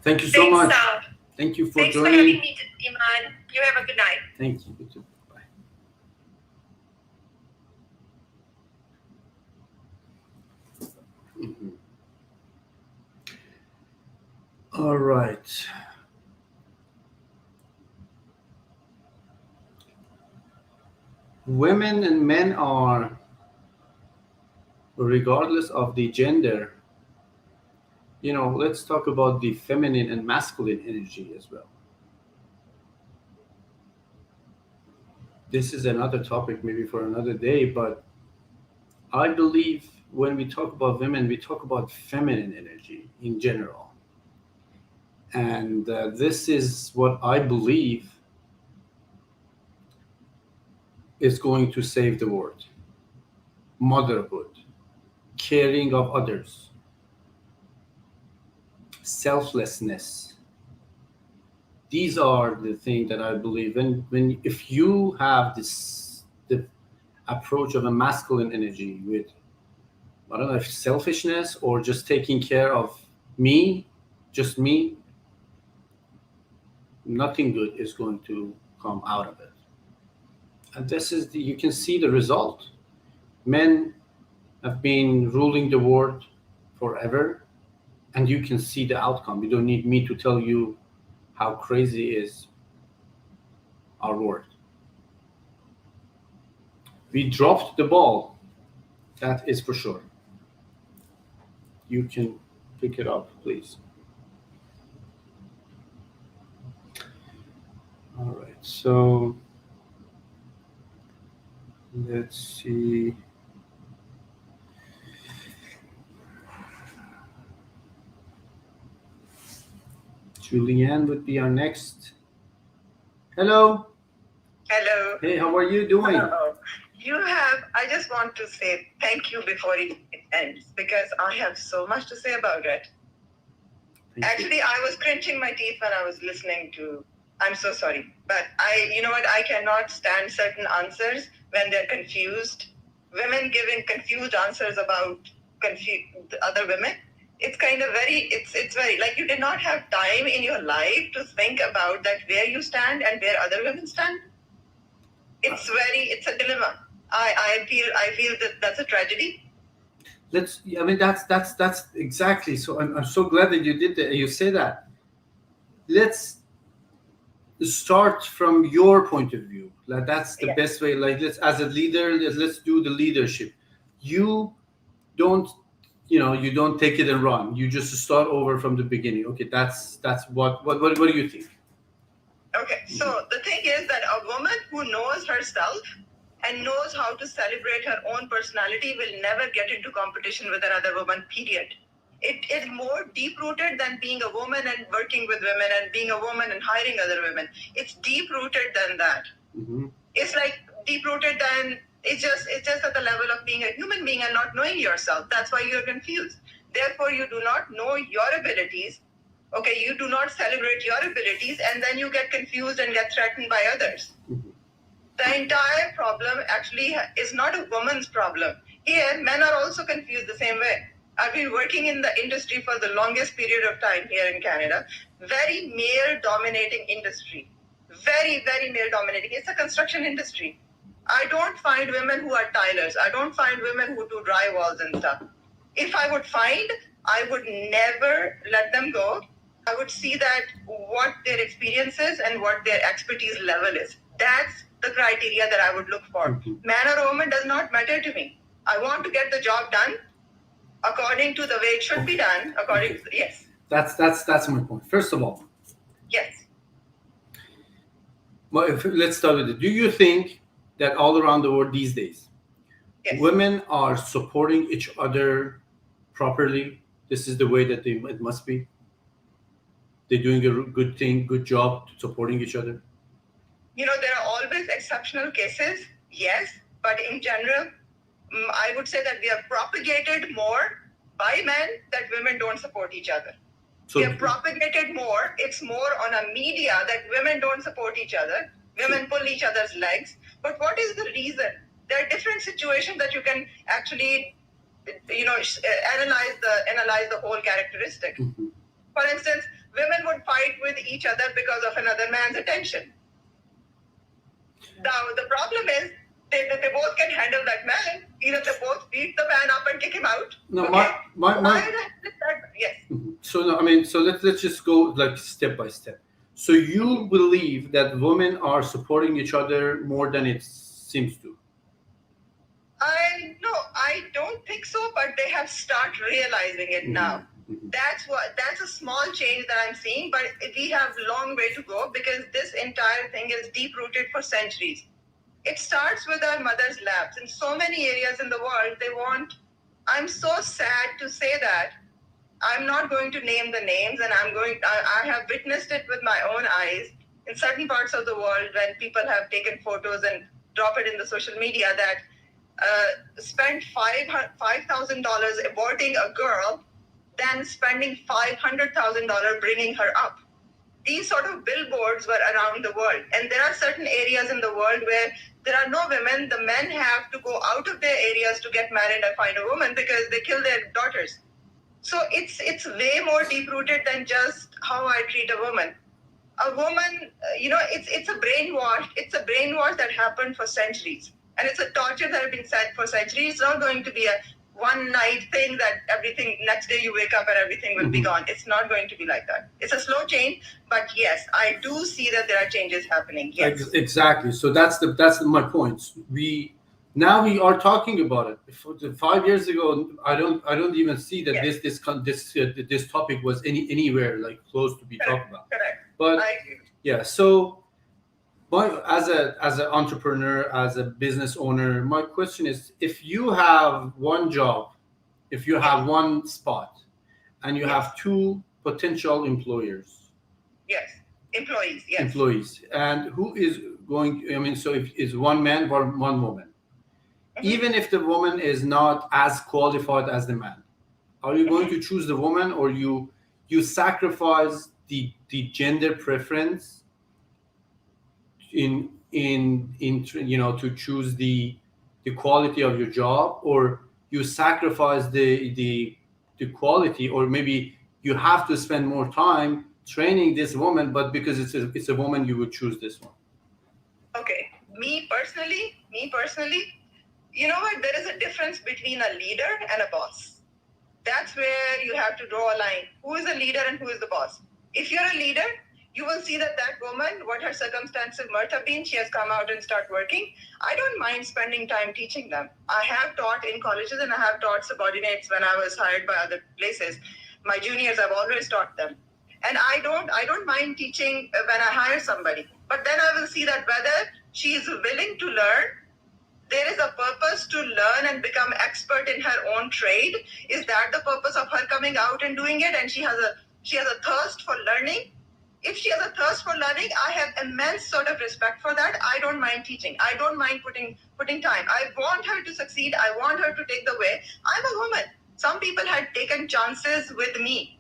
Thank you so much. Thank you for Thanks joining. for having me, Iman. You have a good night. Thank you. You too. Bye. All right. Women and men are, regardless of the gender, let's talk about the feminine and masculine energy as well. This is another topic maybe for another day, but I believe when we talk about women, we talk about feminine energy in general. And this is what I believe is going to save the world. Motherhood, caring of others, selflessness, these are the things that I believe when if you have the approach of a masculine energy with, I don't know if selfishness or just taking care of me, just me, nothing good is going to come out of it. And this is you can see the result. Men have been ruling the world forever, and you can see the outcome. You don't need me to tell you how crazy is our world. We dropped the ball, that is for sure. You can pick it up, please. All right, so let's see. Julianne would be our next. Hello. Hello. Hey, how are you doing? Hello. I just want to say thank you before it ends because I have so much to say about it. Actually, I was clenching my teeth when I was listening to, I'm so sorry, but you know what, I cannot stand certain answers when they're confused. Women giving confused answers about other women. It's kind of it's very, like you did not have time in your life to think about that where you stand and where other women stand. It's a dilemma. I feel that that's a tragedy. That's exactly. So I'm so glad that you did that. You say that. Let's start from your point of view. Like that's the best way. Like as a leader, let's do the leadership. You don't take it and run. You just start over from the beginning. Okay, that's what do you think? Okay, so the thing is that a woman who knows herself and knows how to celebrate her own personality will never get into competition with another woman, period. It is more deep-rooted than being a woman and working with women and being a woman and hiring other women. It's deep-rooted than that. Mm-hmm. It's like deep-rooted than, it's just at the level of being a human being and not knowing yourself. That's why you're confused. Therefore, you do not know your abilities. Okay, you do not celebrate your abilities, and then you get confused and get threatened by others. Mm-hmm. The entire problem actually is not a woman's problem. Here, men are also confused the same way. I've been working in the industry for the longest period of time here in Canada. Very male-dominating industry. Very, very male-dominating. It's a construction industry. I don't find women who are tilers. I don't find women who do drywalls and stuff. If I would find, I would never let them go. I would see that what their experience is and what their expertise level is. That's the criteria that I would look for. Mm-hmm. Man or woman does not matter to me. I want to get the job done according to the way it should be done. Yes. That's my point. First of all. Yes. Well, let's start with it. Do you think that all around the world these days, women are supporting each other properly? This is the way that it must be. They're doing a good thing, good job supporting each other. There are always exceptional cases, yes, but in general, I would say that we are propagated more by men that women don't support each other. So we are propagated more. It's more on a media that women don't support each other. Women pull each other's legs. But what is the reason? There are different situations that you can actually, analyze the whole characteristic. Mm-hmm. For instance, women would fight with each other because of another man's attention. Now, the problem is they both can handle that man. Either they both beat the man up and kick him out. No, okay? Yes. Mm-hmm. So let's just go like step by step. So you believe that women are supporting each other more than it seems to? No, I don't think so, but they have started realizing it now. Mm-hmm. That's a small change that I'm seeing, but we have a long way to go because this entire thing is deep-rooted for centuries. It starts with our mother's laps. In so many areas in the world, I'm so sad to say that. I'm not going to name the names, and I have witnessed it with my own eyes in certain parts of the world when people have taken photos and drop it in the social media that spent $5,000 aborting a girl than spending $500,000 bringing her up. these sort of billboards were around the world. And there are certain areas in the world where there are no women. The men have to go out of their areas to get married and find a woman because they kill their daughters. So it's way more deep-rooted than just how I treat a woman. A woman, it's a brainwash. It's a brainwash that happened for centuries. And it's a torture that has been set for centuries. It's not going to be a one-night thing that everything, next day you wake up and everything will be gone. It's not going to be like that. It's a slow change, but yes, I do see that there are changes happening. Yes. Exactly. So that's my point. We are talking about it. 5 years ago, I don't even see that this topic was anywhere like close to be talked about. Correct. But I agree. yeah, so as an entrepreneur, as a business owner, my question is: if you have one job, if you have one spot, and you have two potential employers, employees, and who is going? I mean, so if it's one man or one woman, even if the woman is not as qualified as the man, are you going to choose the woman, or you sacrifice the gender preference in to choose the quality of your job, or you sacrifice the quality, or maybe you have to spend more time training this woman, but because it's a woman, you would choose this one? Okay, me personally, you know what? There is a difference between a leader and a boss. That's where you have to draw a line. Who is a leader and who is the boss? If you're a leader, you will see that woman, what her circumstances might have been, she has come out and start working. I don't mind spending time teaching them. I have taught in colleges and I have taught subordinates when I was hired by other places. My juniors, I've always taught them. And I don't mind teaching when I hire somebody. But then I will see that whether she is willing to learn, there is a purpose to learn and become expert in her own trade. Is that the purpose of her coming out and doing it? And she has a thirst for learning. If she has a thirst for learning, I have immense sort of respect for that. I don't mind teaching. I don't mind putting time. I want her to succeed. I want her to take the way. I'm a woman. Some people had taken chances with me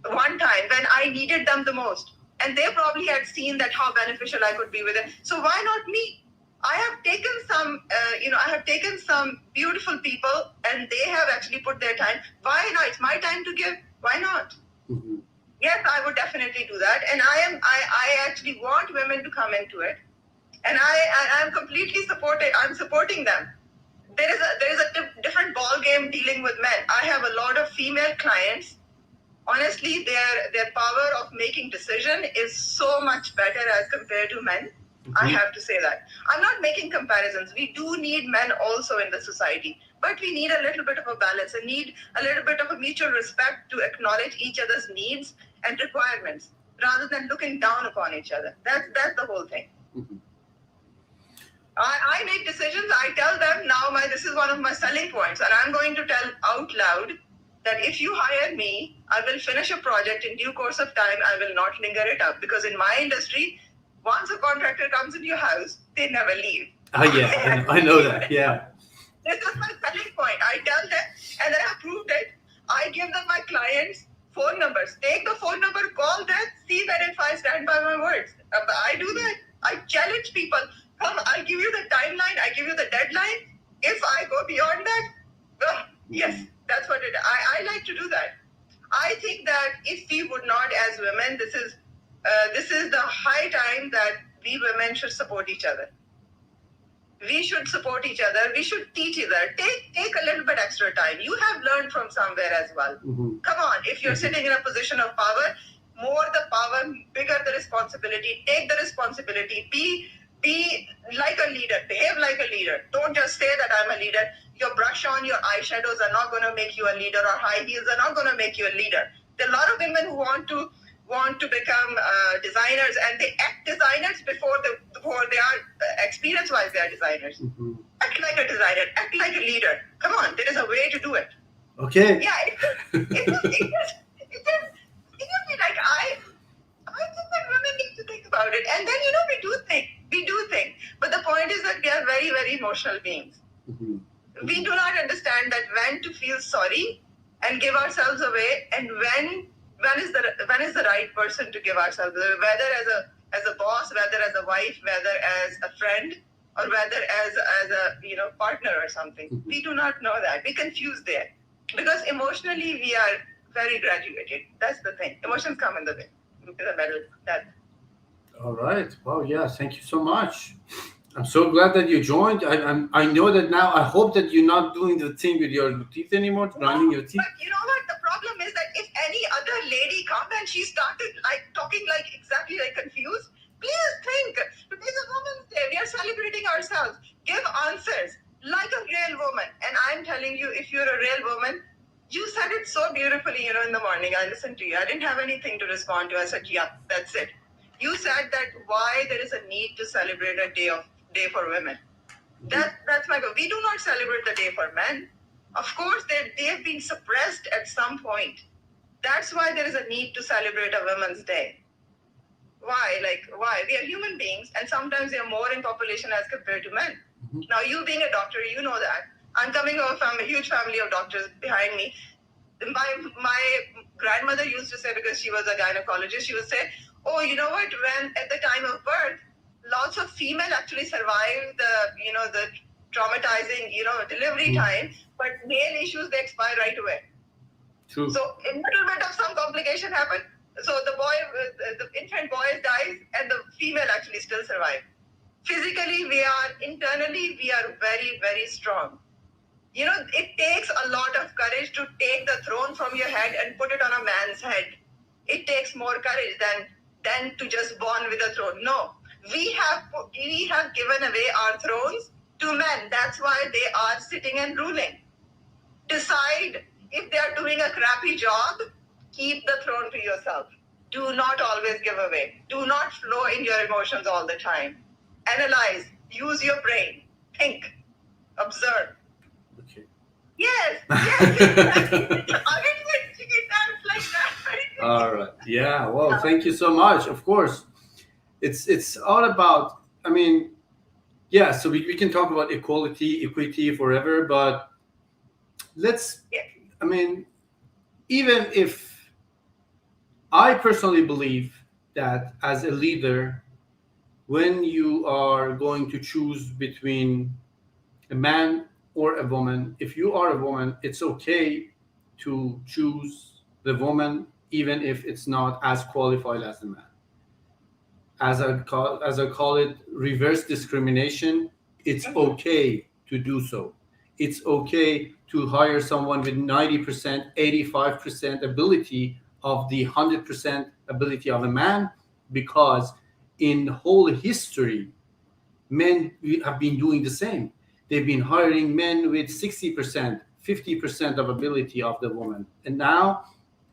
one time when I needed them the most. And they probably had seen that how beneficial I could be with it. So why not me? I have taken some beautiful people and they have actually put their time. Why not? It's my time to give. Why not? Mm-hmm. Yes, I would definitely do that. And I actually want women to come into it. And I'm completely supported. I'm supporting them. There is a different ball game dealing with men. I have a lot of female clients. Honestly, their power of making decision is so much better as compared to men. Mm-hmm. I have to say that. I'm not making comparisons. We do need men also in the society, but we need a little bit of a balance and need a little bit of a mutual respect to acknowledge each other's needs and requirements rather than looking down upon each other. That's the whole thing. Mm-hmm. I make decisions. I tell them now this is one of my selling points, and I'm going to tell out loud that if you hire me, I will finish a project in due course of time. I will not linger it up, because in my industry, once a contractor comes in your house, they never leave. Oh yeah, I know that. Yeah. This is my selling point. I tell them, and then I proved it. I give them my clients' phone numbers. Take the phone number, call them, see that if I stand by my words. I do that. I challenge people. Come, I give you the timeline. I give you the deadline. If I go beyond that, yes, that's what it is. I like to do that. I think that if we would not, as women, this is the high time that we women should support each other. We should support each other. We should teach each other. Take a little bit extra time. You have learned from somewhere as well. Mm-hmm. Come on, if you're sitting in a position of power, more the power, bigger the responsibility. Take the responsibility. Be like a leader. Behave like a leader. Don't just say that I'm a leader. Your brush on, your eyeshadows are not going to make you a leader, or high heels are not going to make you a leader. There are a lot of women who want to become designers, and they act designers before they are experience-wise they are designers. Mm-hmm. Act like a designer. Act like a leader. Come on, there is a way to do it. Okay. Yeah, it just like I think that women need to think about it, and then we do think. But the point is that we are very, very emotional beings. Mm-hmm. We do not understand that when to feel sorry and give ourselves away, and when when is the right person to give ourselves, whether as a boss, whether as a wife, whether as a friend, or whether as a partner or something. We do not know that. We confuse there because emotionally we are very graduated. That's the thing. Emotions come in the way, in the middle. That. All right. Well, yeah. Thank you so much. I'm so glad that you joined. I know that now. I hope that you're not doing the thing with your teeth anymore, grinding your teeth. But you know what? The problem is that if any other lady come and she started talking exactly confused, please think. Today's a Women's Day. We are celebrating ourselves. Give answers like a real woman. And I'm telling you, if you're a real woman, you said it so beautifully, in the morning. I listened to you. I didn't have anything to respond to. I said, yeah, that's it. You said that why there is a need to celebrate a day for women. That's my goal. We do not celebrate the day for men. Of course, they have been suppressed at some point. That's why there is a need to celebrate a Women's Day. Why? Why? We are human beings, and sometimes we are more in population as compared to men. Mm-hmm. Now, you being a doctor, you know that. I'm coming from a huge family of doctors behind me. My grandmother used to say, because she was a gynecologist, she would say, oh, you know what, when at the time of birth, lots of female actually survive the traumatizing, delivery time, but male issues, they expire right away. True. So a little bit of some complication happened. So the infant boy dies and the female actually still survive. Physically, internally, we are very, very strong. It takes a lot of courage to take the throne from your head and put it on a man's head. It takes more courage than to just born with a throne. No, we have given away our thrones to men. That's why they are sitting and ruling. Decide if they are doing a crappy job, keep the throne to yourself. Do not always give away. Do not flow in your emotions all the time. Analyze. Use your brain. Think. Observe. Okay. Yes. Exactly. I didn't like that. All right. Yeah. Well, thank you so much. Of course, it's all about. Yeah. So we can talk about equity forever, but let's. Yeah. Even if I personally believe that as a leader, when you are going to choose between a man or a woman, if you are a woman, it's okay to choose the woman, even if it's not as qualified as the man. As I call it, reverse discrimination. It's okay to do so. It's okay to hire someone with 90%, 85% ability of the 100% ability of a man, because in whole history, men have been doing the same. They've been hiring men with 60%, 50% of ability of the woman. And now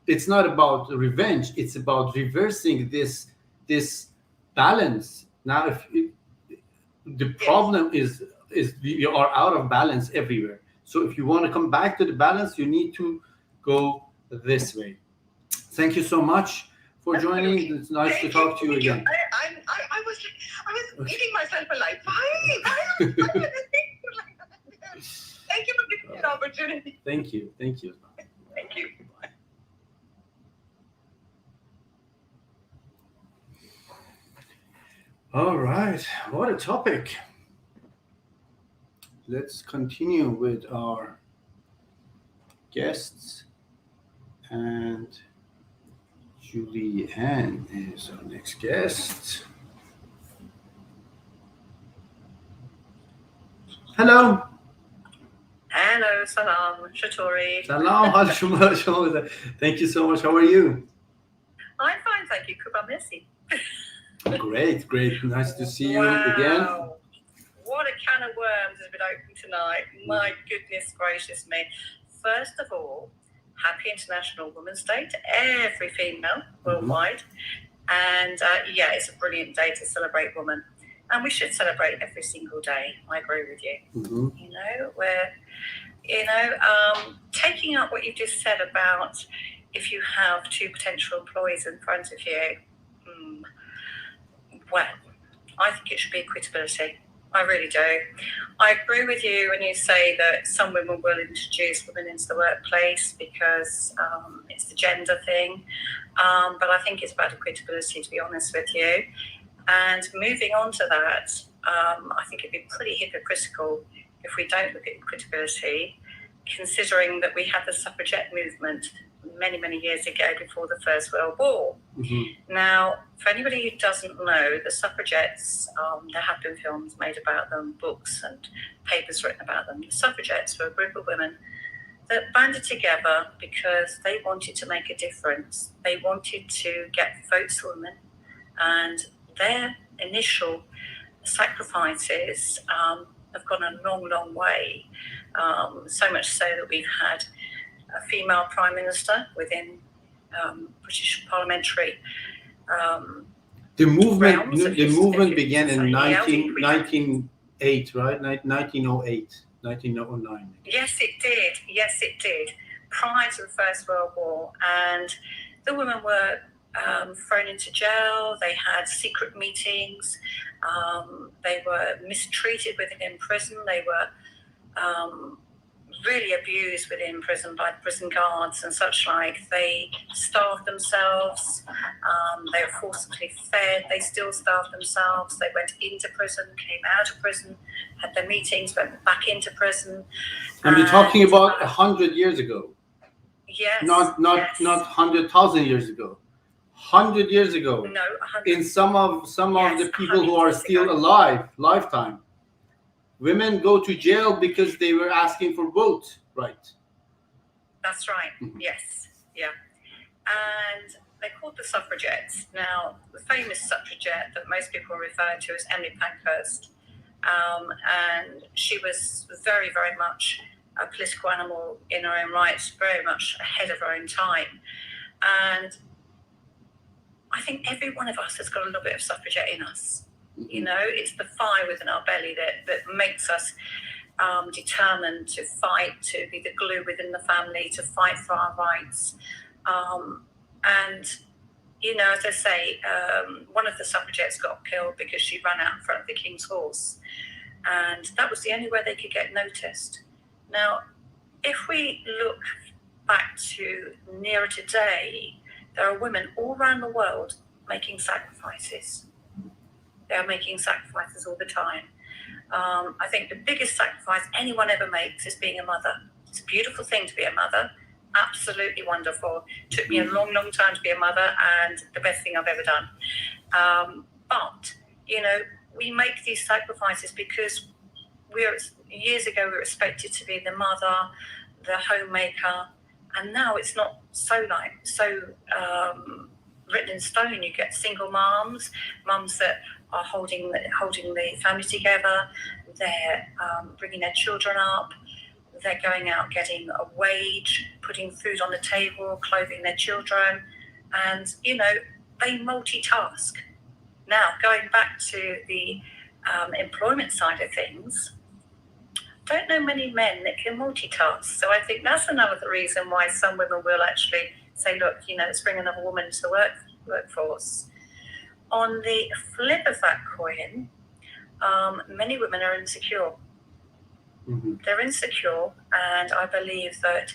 it's not about revenge. It's about reversing this balance. Now, the problem is we are out of balance everywhere. So if you want to come back to the balance, you need to go this way. Thank you so much for joining. It's nice to talk to you again. I was eating myself alive. Why? Thank you for giving me an opportunity. Thank you. Thank you. Bye. All right. What a topic. Let's continue with our guests. And Julie Ann is our next guest. Hello, salam, shatori. Salam, thank you so much. How are you? I'm fine, thank you. Kuba Messi. Great. Nice to see you again. What a can of worms has been opened tonight. My goodness gracious me. First of all, happy International Women's Day to every female worldwide. And it's a brilliant day to celebrate women. And we should celebrate every single day. I agree with you. Taking up what you just said about if you have two potential employees in front of you, well, I think it should be equitability. I really do. I agree with you when you say that some women will introduce women into the workplace because it's the gender thing. But I think it's about equitability, to be honest with you. And moving on to that, I think it'd be pretty hypocritical if we don't look at equitability, considering that we had the suffragette movement many, many years ago before the First World War. Mm-hmm. Now, for anybody who doesn't know, the suffragettes, there have been films made about them, books and papers written about them. The suffragettes were a group of women that banded together because they wanted to make a difference. They wanted to get votes for women, and their initial sacrifices have gone a long, long way. So much so that we've had a female prime minister within British parliamentary The movement, realms. the movement began in Yeah, 1908, right? 1908, 1909. Yes, it did. Yes, it did. Prior to the First World War, and the women were thrown into jail. They had secret meetings. They were mistreated within prison. They were really abused within prison by the prison guards and such like. They starved themselves. They were forcibly fed. They still starved themselves. They went into prison, came out of prison, had their meetings, went back into prison. And we're talking about 100 years ago. Yes. Not 100,000 years ago. 100 years ago. No, 100. In some of the people who are 100 still years ago. alive, lifetime, women go to jail because they were asking for vote, right? That's right. Mhm. Yes. Yeah. And they're called the suffragettes. Now, the famous suffragette that most people refer to is Emily Pankhurst. And she was very, very much a political animal in her own right, very much ahead of her own time. And I think every one of us has got a little bit of suffragette in us. You know, it's the fire within our belly that makes us determined to fight, to be the glue within the family, to fight for our rights. And, you know, as I say, one of the suffragettes got killed because she ran out in front of the king's horse. And that was the only way they could get noticed. Now, if we look back to nearer today, there are women all around the world making sacrifices. They are making sacrifices all the time. I think the biggest sacrifice anyone ever makes is being a mother. It's a beautiful thing to be a mother. Absolutely wonderful. Took me a long, long time to be a mother, and the best thing I've ever done. But, you know, we make these sacrifices because years ago we were expected to be the mother, the homemaker, and now it's not so written in stone. You get single mums that are holding the family together. They're bringing their children up. They're going out getting a wage, putting food on the table, clothing their children, and you know they multitask. Now, going back to the employment side of things, I don't know many men that can multitask. So I think that's another reason why some women will actually say, look, you know, let's bring another woman to the workforce. On the flip of that coin, many women are insecure. Mm-hmm. They're insecure, and I believe that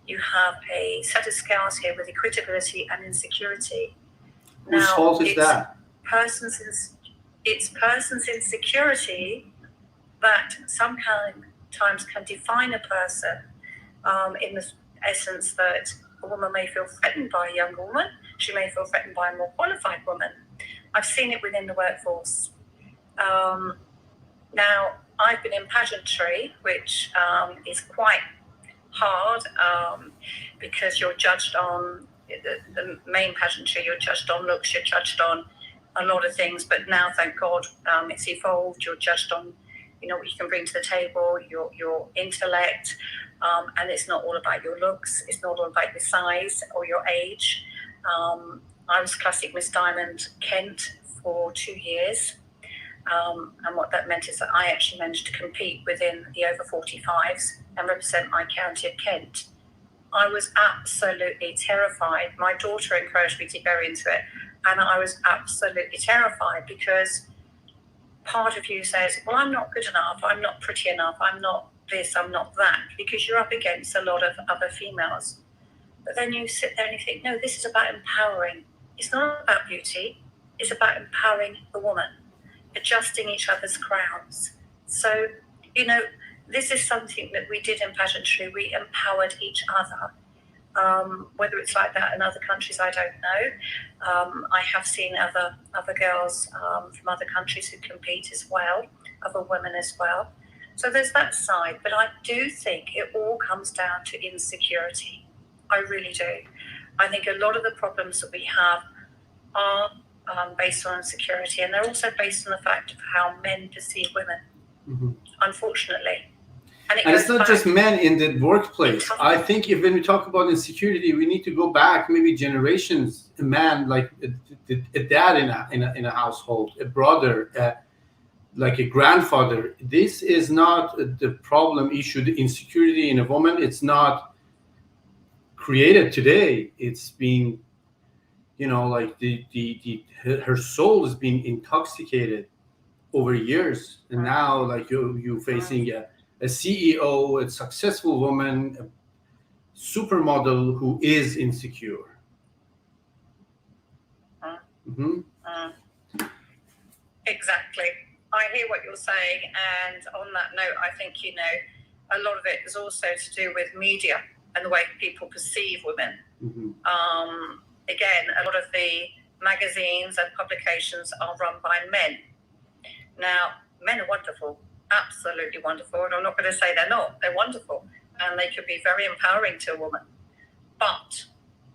you have a set of scales here with equitability and insecurity. Whose fault is that? It's person's insecurity that sometimes can define a person, in the essence that a woman may feel threatened by a younger woman. She may feel threatened by a more qualified woman. I've seen it within the workforce. Now, I've been in pageantry, which is quite hard because you're judged on the main pageantry. You're judged on looks. You're judged on a lot of things. But now, thank God, it's evolved. You're judged on, you know, what you can bring to the table, your intellect, and it's not all about your looks. It's not all about your size or your age. I was Classic Miss Diamond Kent for 2 years. And what that meant is that I actually managed to compete within the over 45s and represent my county of Kent. I was absolutely terrified. My daughter encouraged me to go into it, and I was absolutely terrified because part of you says, well, I'm not good enough, I'm not pretty enough, I'm not this, I'm not that, because you're up against a lot of other females. But then you sit there and you think, no, this is about empowering. It's not about beauty. It's about empowering the woman, adjusting each other's crowns. So, this is something that we did in pageantry. We empowered each other. Whether it's like that in other countries, I don't know. I have seen other girls from other countries who compete as well, other women as well. So there's that side. But I do think it all comes down to insecurity. I really do. I think a lot of the problems that we have are based on insecurity, and they're also based on the fact of how men perceive women, unfortunately. And it's not just men in the workplace. I think when we talk about insecurity, we need to go back maybe generations. A man, like a dad in a household, a brother, like a grandfather. This is not the problem issue. The insecurity in a woman, it's not created today. It's being, like her soul is being intoxicated over years, and now like you facing a CEO, a successful woman, a supermodel who is insecure. Exactly. I hear what you're saying, and on that note, I think a lot of it is also to do with media and the way people perceive women. Again, a lot of the magazines and publications are run by men. Now, men are wonderful. Absolutely wonderful, and I'm not going to say they're not. They're wonderful, and they can be very empowering to a woman, but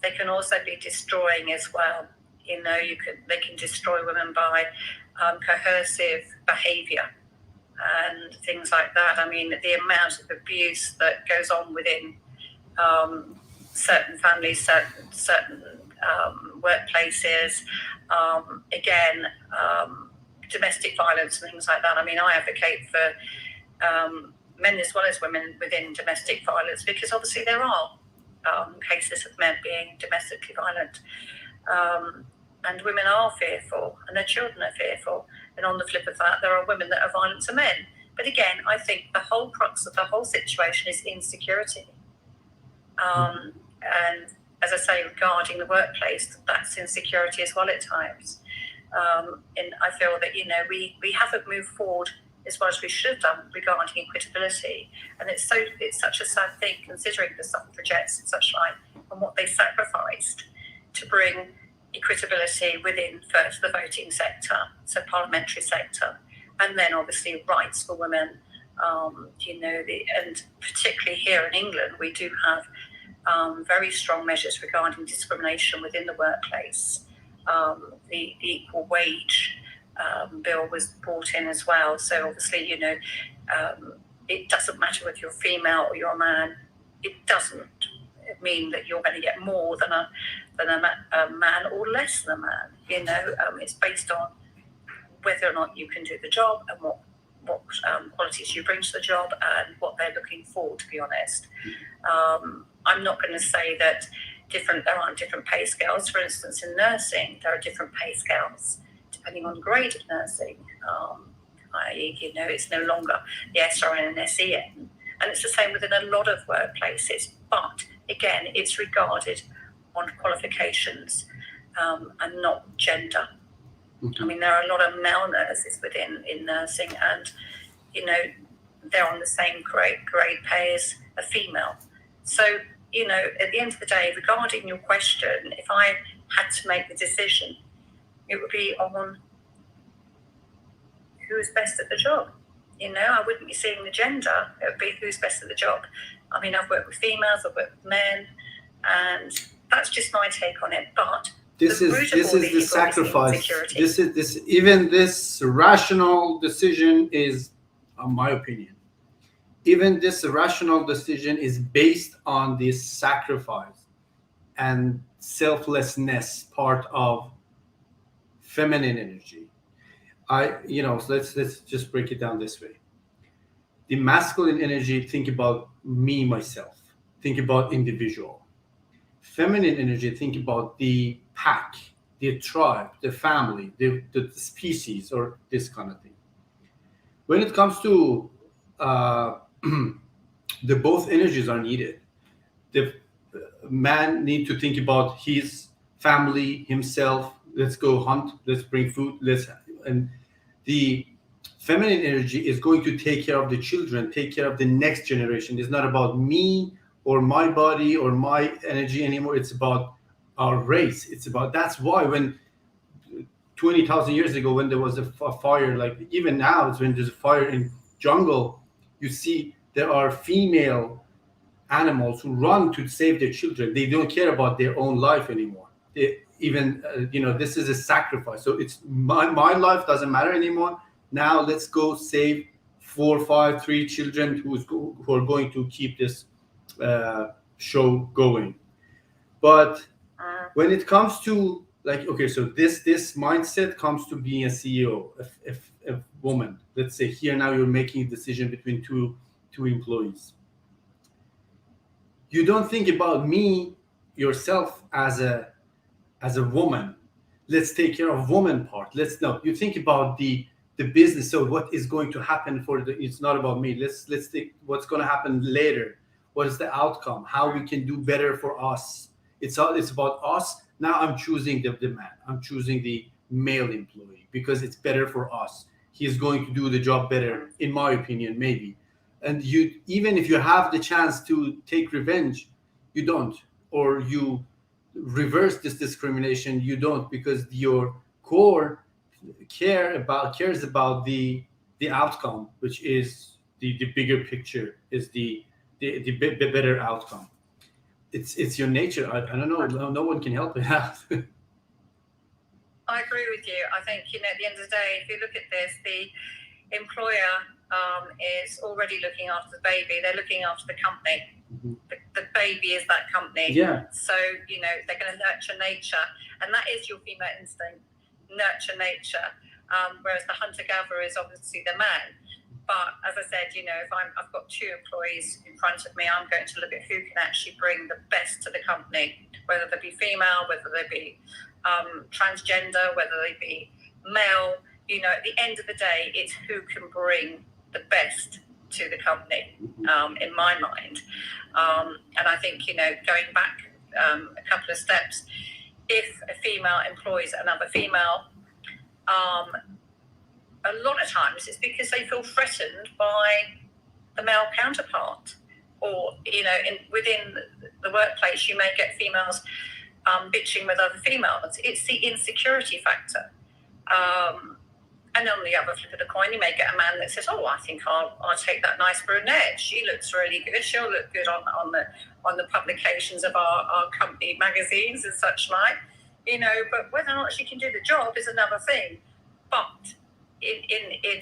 they can also be destroying as well. They can destroy women by coercive behaviour and things like that. I mean, the amount of abuse that goes on within certain families, certain workplaces. Again. Domestic violence and things like that. I mean, I advocate for men as well as women within domestic violence, because obviously there are cases of men being domestically violent, and women are fearful, and their children are fearful. And on the flip of that, there are women that are violent to men. But again, I think the whole crux of the whole situation is insecurity. And as I say, regarding the workplace, that's insecurity as well at times. And I feel that we haven't moved forward as well as we should have done regarding equitability, and it's such a sad thing considering the suffragettes and such like, and what they sacrificed to bring equitability within first the voting sector, so parliamentary sector, and then obviously rights for women. And particularly here in England, we do have very strong measures regarding discrimination within the workplace. The equal wage bill was brought in as well. So obviously, it doesn't matter if you're female or you're a man. It doesn't mean that you're going to get more than a man or less than a man. It's based on whether or not you can do the job and what qualities you bring to the job and what they're looking for, to be honest. I'm not going to say that there aren't different pay scales. For instance, in nursing, there are different pay scales depending on the grade of nursing. It's no longer the SRN and SEN, and it's the same within a lot of workplaces. But again, it's regarded on qualifications and not gender. I mean, there are a lot of male nurses in nursing, and they're on the same grade pay as a female. So. At the end of the day, regarding your question, if I had to make the decision, it would be on who's best at the job. I wouldn't be seeing the gender. It would be who's best at the job. I mean, I've worked with females, I've worked with men, and that's just my take on it. But this is the sacrifice. This rational decision is, in my opinion. Even this rational decision is based on this sacrifice and selflessness part of feminine energy. So let's just break it down this way. The masculine energy, think about me, myself. Think about individual. Feminine energy, think about the pack, the tribe, the family, the species, or this kind of thing. When it comes to the both energies are needed. The man need to think about his family, himself. Let's go hunt. Let's bring food. And the feminine energy is going to take care of the children, take care of the next generation. It's not about me or my body or my energy anymore. It's about our race. That's why when 20,000 years ago, when there was a fire, like even now, it's when there's a fire in jungle, you see there are female animals who run to save their children. They don't care about their own life anymore. This is a sacrifice. So it's my life doesn't matter anymore. Now let's go save 4, 5, 3 children who are going to keep this show going. But when it comes to so this mindset comes to being a CEO, a woman. Let's say here now you're making a decision between two employees. You don't think about yourself as a woman. Let's take care of woman part. You think about the business. So what is going to happen it's not about me. Let's think what's going to happen later. What is the outcome? How we can do better for us. It's about us. Now I'm choosing the man. I'm choosing the male employee because it's better for us. He's going to do the job better, in my opinion, maybe. And even if you have the chance to take revenge, you don't, or you reverse this discrimination, you don't, because your core cares about the outcome, which is the bigger picture, is the better outcome. It's your nature. I don't know. No one can help it out. I agree with you. I think, at the end of the day, if you look at this, the employer is already looking after the baby. They're looking after the company. Mm-hmm. The baby is that company. Yeah. So, they're going to nurture nature. And that is your female instinct, nurture nature. Whereas the hunter-gatherer is obviously the man. But as I said, if I've got 2 employees in front of me, I'm going to look at who can actually bring the best to the company, whether they be female, whether they be transgender, whether they be male. At the end of the day, it's who can bring the best to the company, in my mind. And I think, going back a couple of steps, if a female employs another female, a lot of times it's because they feel threatened by the male counterpart, or within the workplace you may get females bitching with other females. It's the insecurity factor. And on the other flip of the coin, you may get a man that says, "Oh, I think I'll take that nice brunette. She looks really good. She'll look good on the publications of our company magazines and such like." But whether or not she can do the job is another thing. But in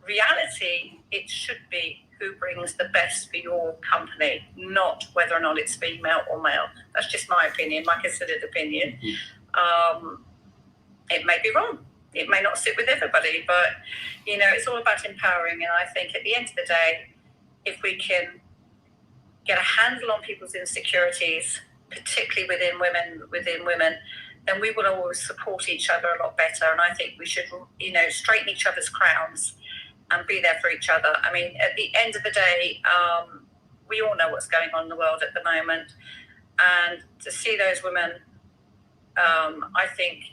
reality, it should be who brings the best for your company, not whether or not it's female or male. That's just my opinion, my considered opinion. It may be wrong. It may not sit with everybody, but, it's all about empowering. And I think at the end of the day, if we can get a handle on people's insecurities, particularly within women, then we will always support each other a lot better. And I think we should, straighten each other's crowns and be there for each other. I mean, at the end of the day, we all know what's going on in the world at the moment. And to see those women, I think,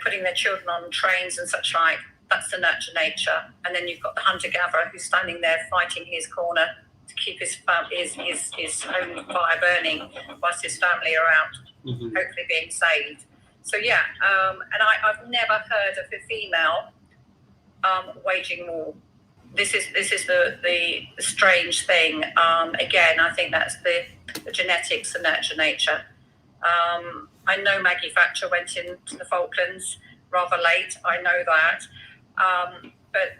putting their children on trains and such like, that's the nurture nature. And then you've got the hunter-gatherer who's standing there fighting his corner to keep his home fire burning whilst his family are out, hopefully being saved. So, yeah, and I've never heard of a female waging war. This is the strange thing. Again, I think that's the genetics, the nurture nature. I know Maggie Thatcher went into the Falklands rather late. I know that. But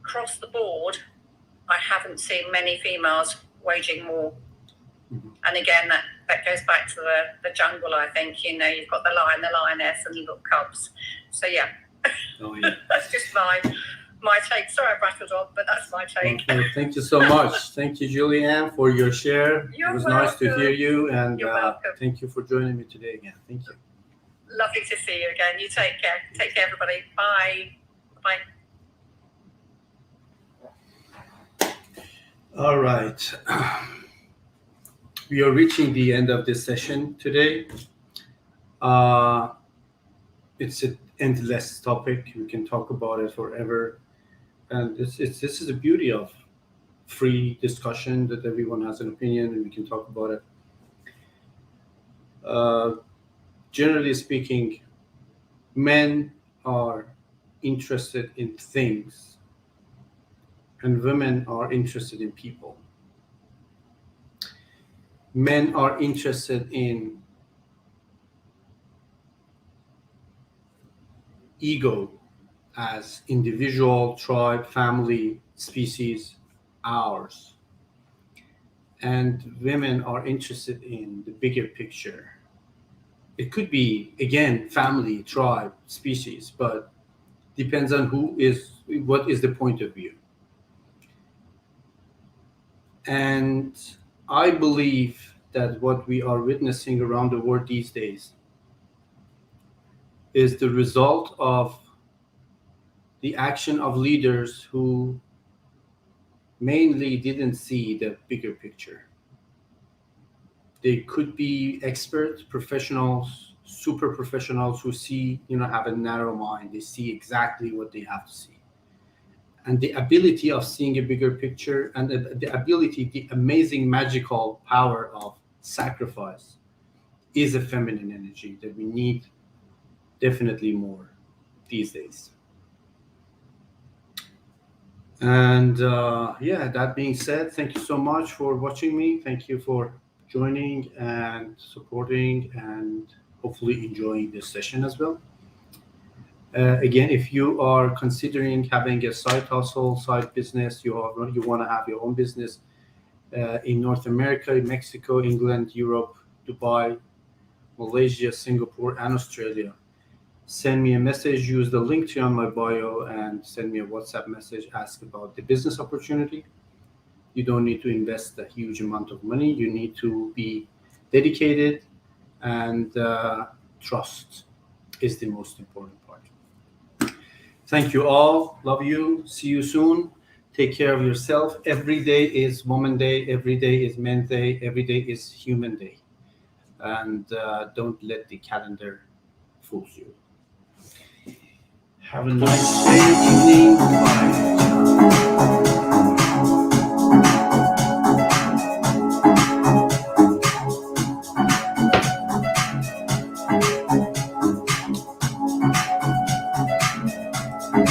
across the board, I haven't seen many females waging war. And again, that goes back to the jungle, I think. You've got the lion, the lioness, and the little cubs. So, yeah. Oh, yeah. That's just my take. Sorry I rattled on, but that's my take. Okay, thank you so much. Thank you, Julianne, for your share. You're It was welcome. nice to hear you, and You're welcome. thank you for joining me today again. Thank you. Lovely to see you again. You take care. Take care, everybody. Bye. Bye. All right. we are reaching the end of this session today. It's an endless topic. We can talk about it forever. And this is the beauty of free discussion, that everyone has an opinion and we can talk about it. Generally speaking, men are interested in things and women are interested in people. Men are interested in ego as individual, tribe, family, species, ours. And women are interested in the bigger picture. It could be, again, family, tribe, species, but depends on what is the point of view. And I believe that what we are witnessing around the world these days is the result of the action of leaders who mainly didn't see the bigger picture. They could be experts, professionals, super professionals who see, have a narrow mind. They see exactly what they have to see. And the ability of seeing a bigger picture and the amazing magical power of sacrifice is a feminine energy that we need definitely more these days. And that being said, thank you so much for watching me. Thank you for joining and supporting and hopefully enjoying this session as well. Again, if you are considering having a side hustle, side business, you want to have your own business in North America, Mexico, England, Europe, Dubai, Malaysia, Singapore, and Australia, send me a message, use the link on my bio, and send me a WhatsApp message, ask about the business opportunity. You don't need to invest a huge amount of money. You need to be dedicated, and trust is the most important part. Thank you all. Love you. See you soon. Take care of yourself. Every day is Woman Day. Every day is Men's Day. Every day is Human Day. And don't let the calendar fool you. Have a nice day, evening. Bye.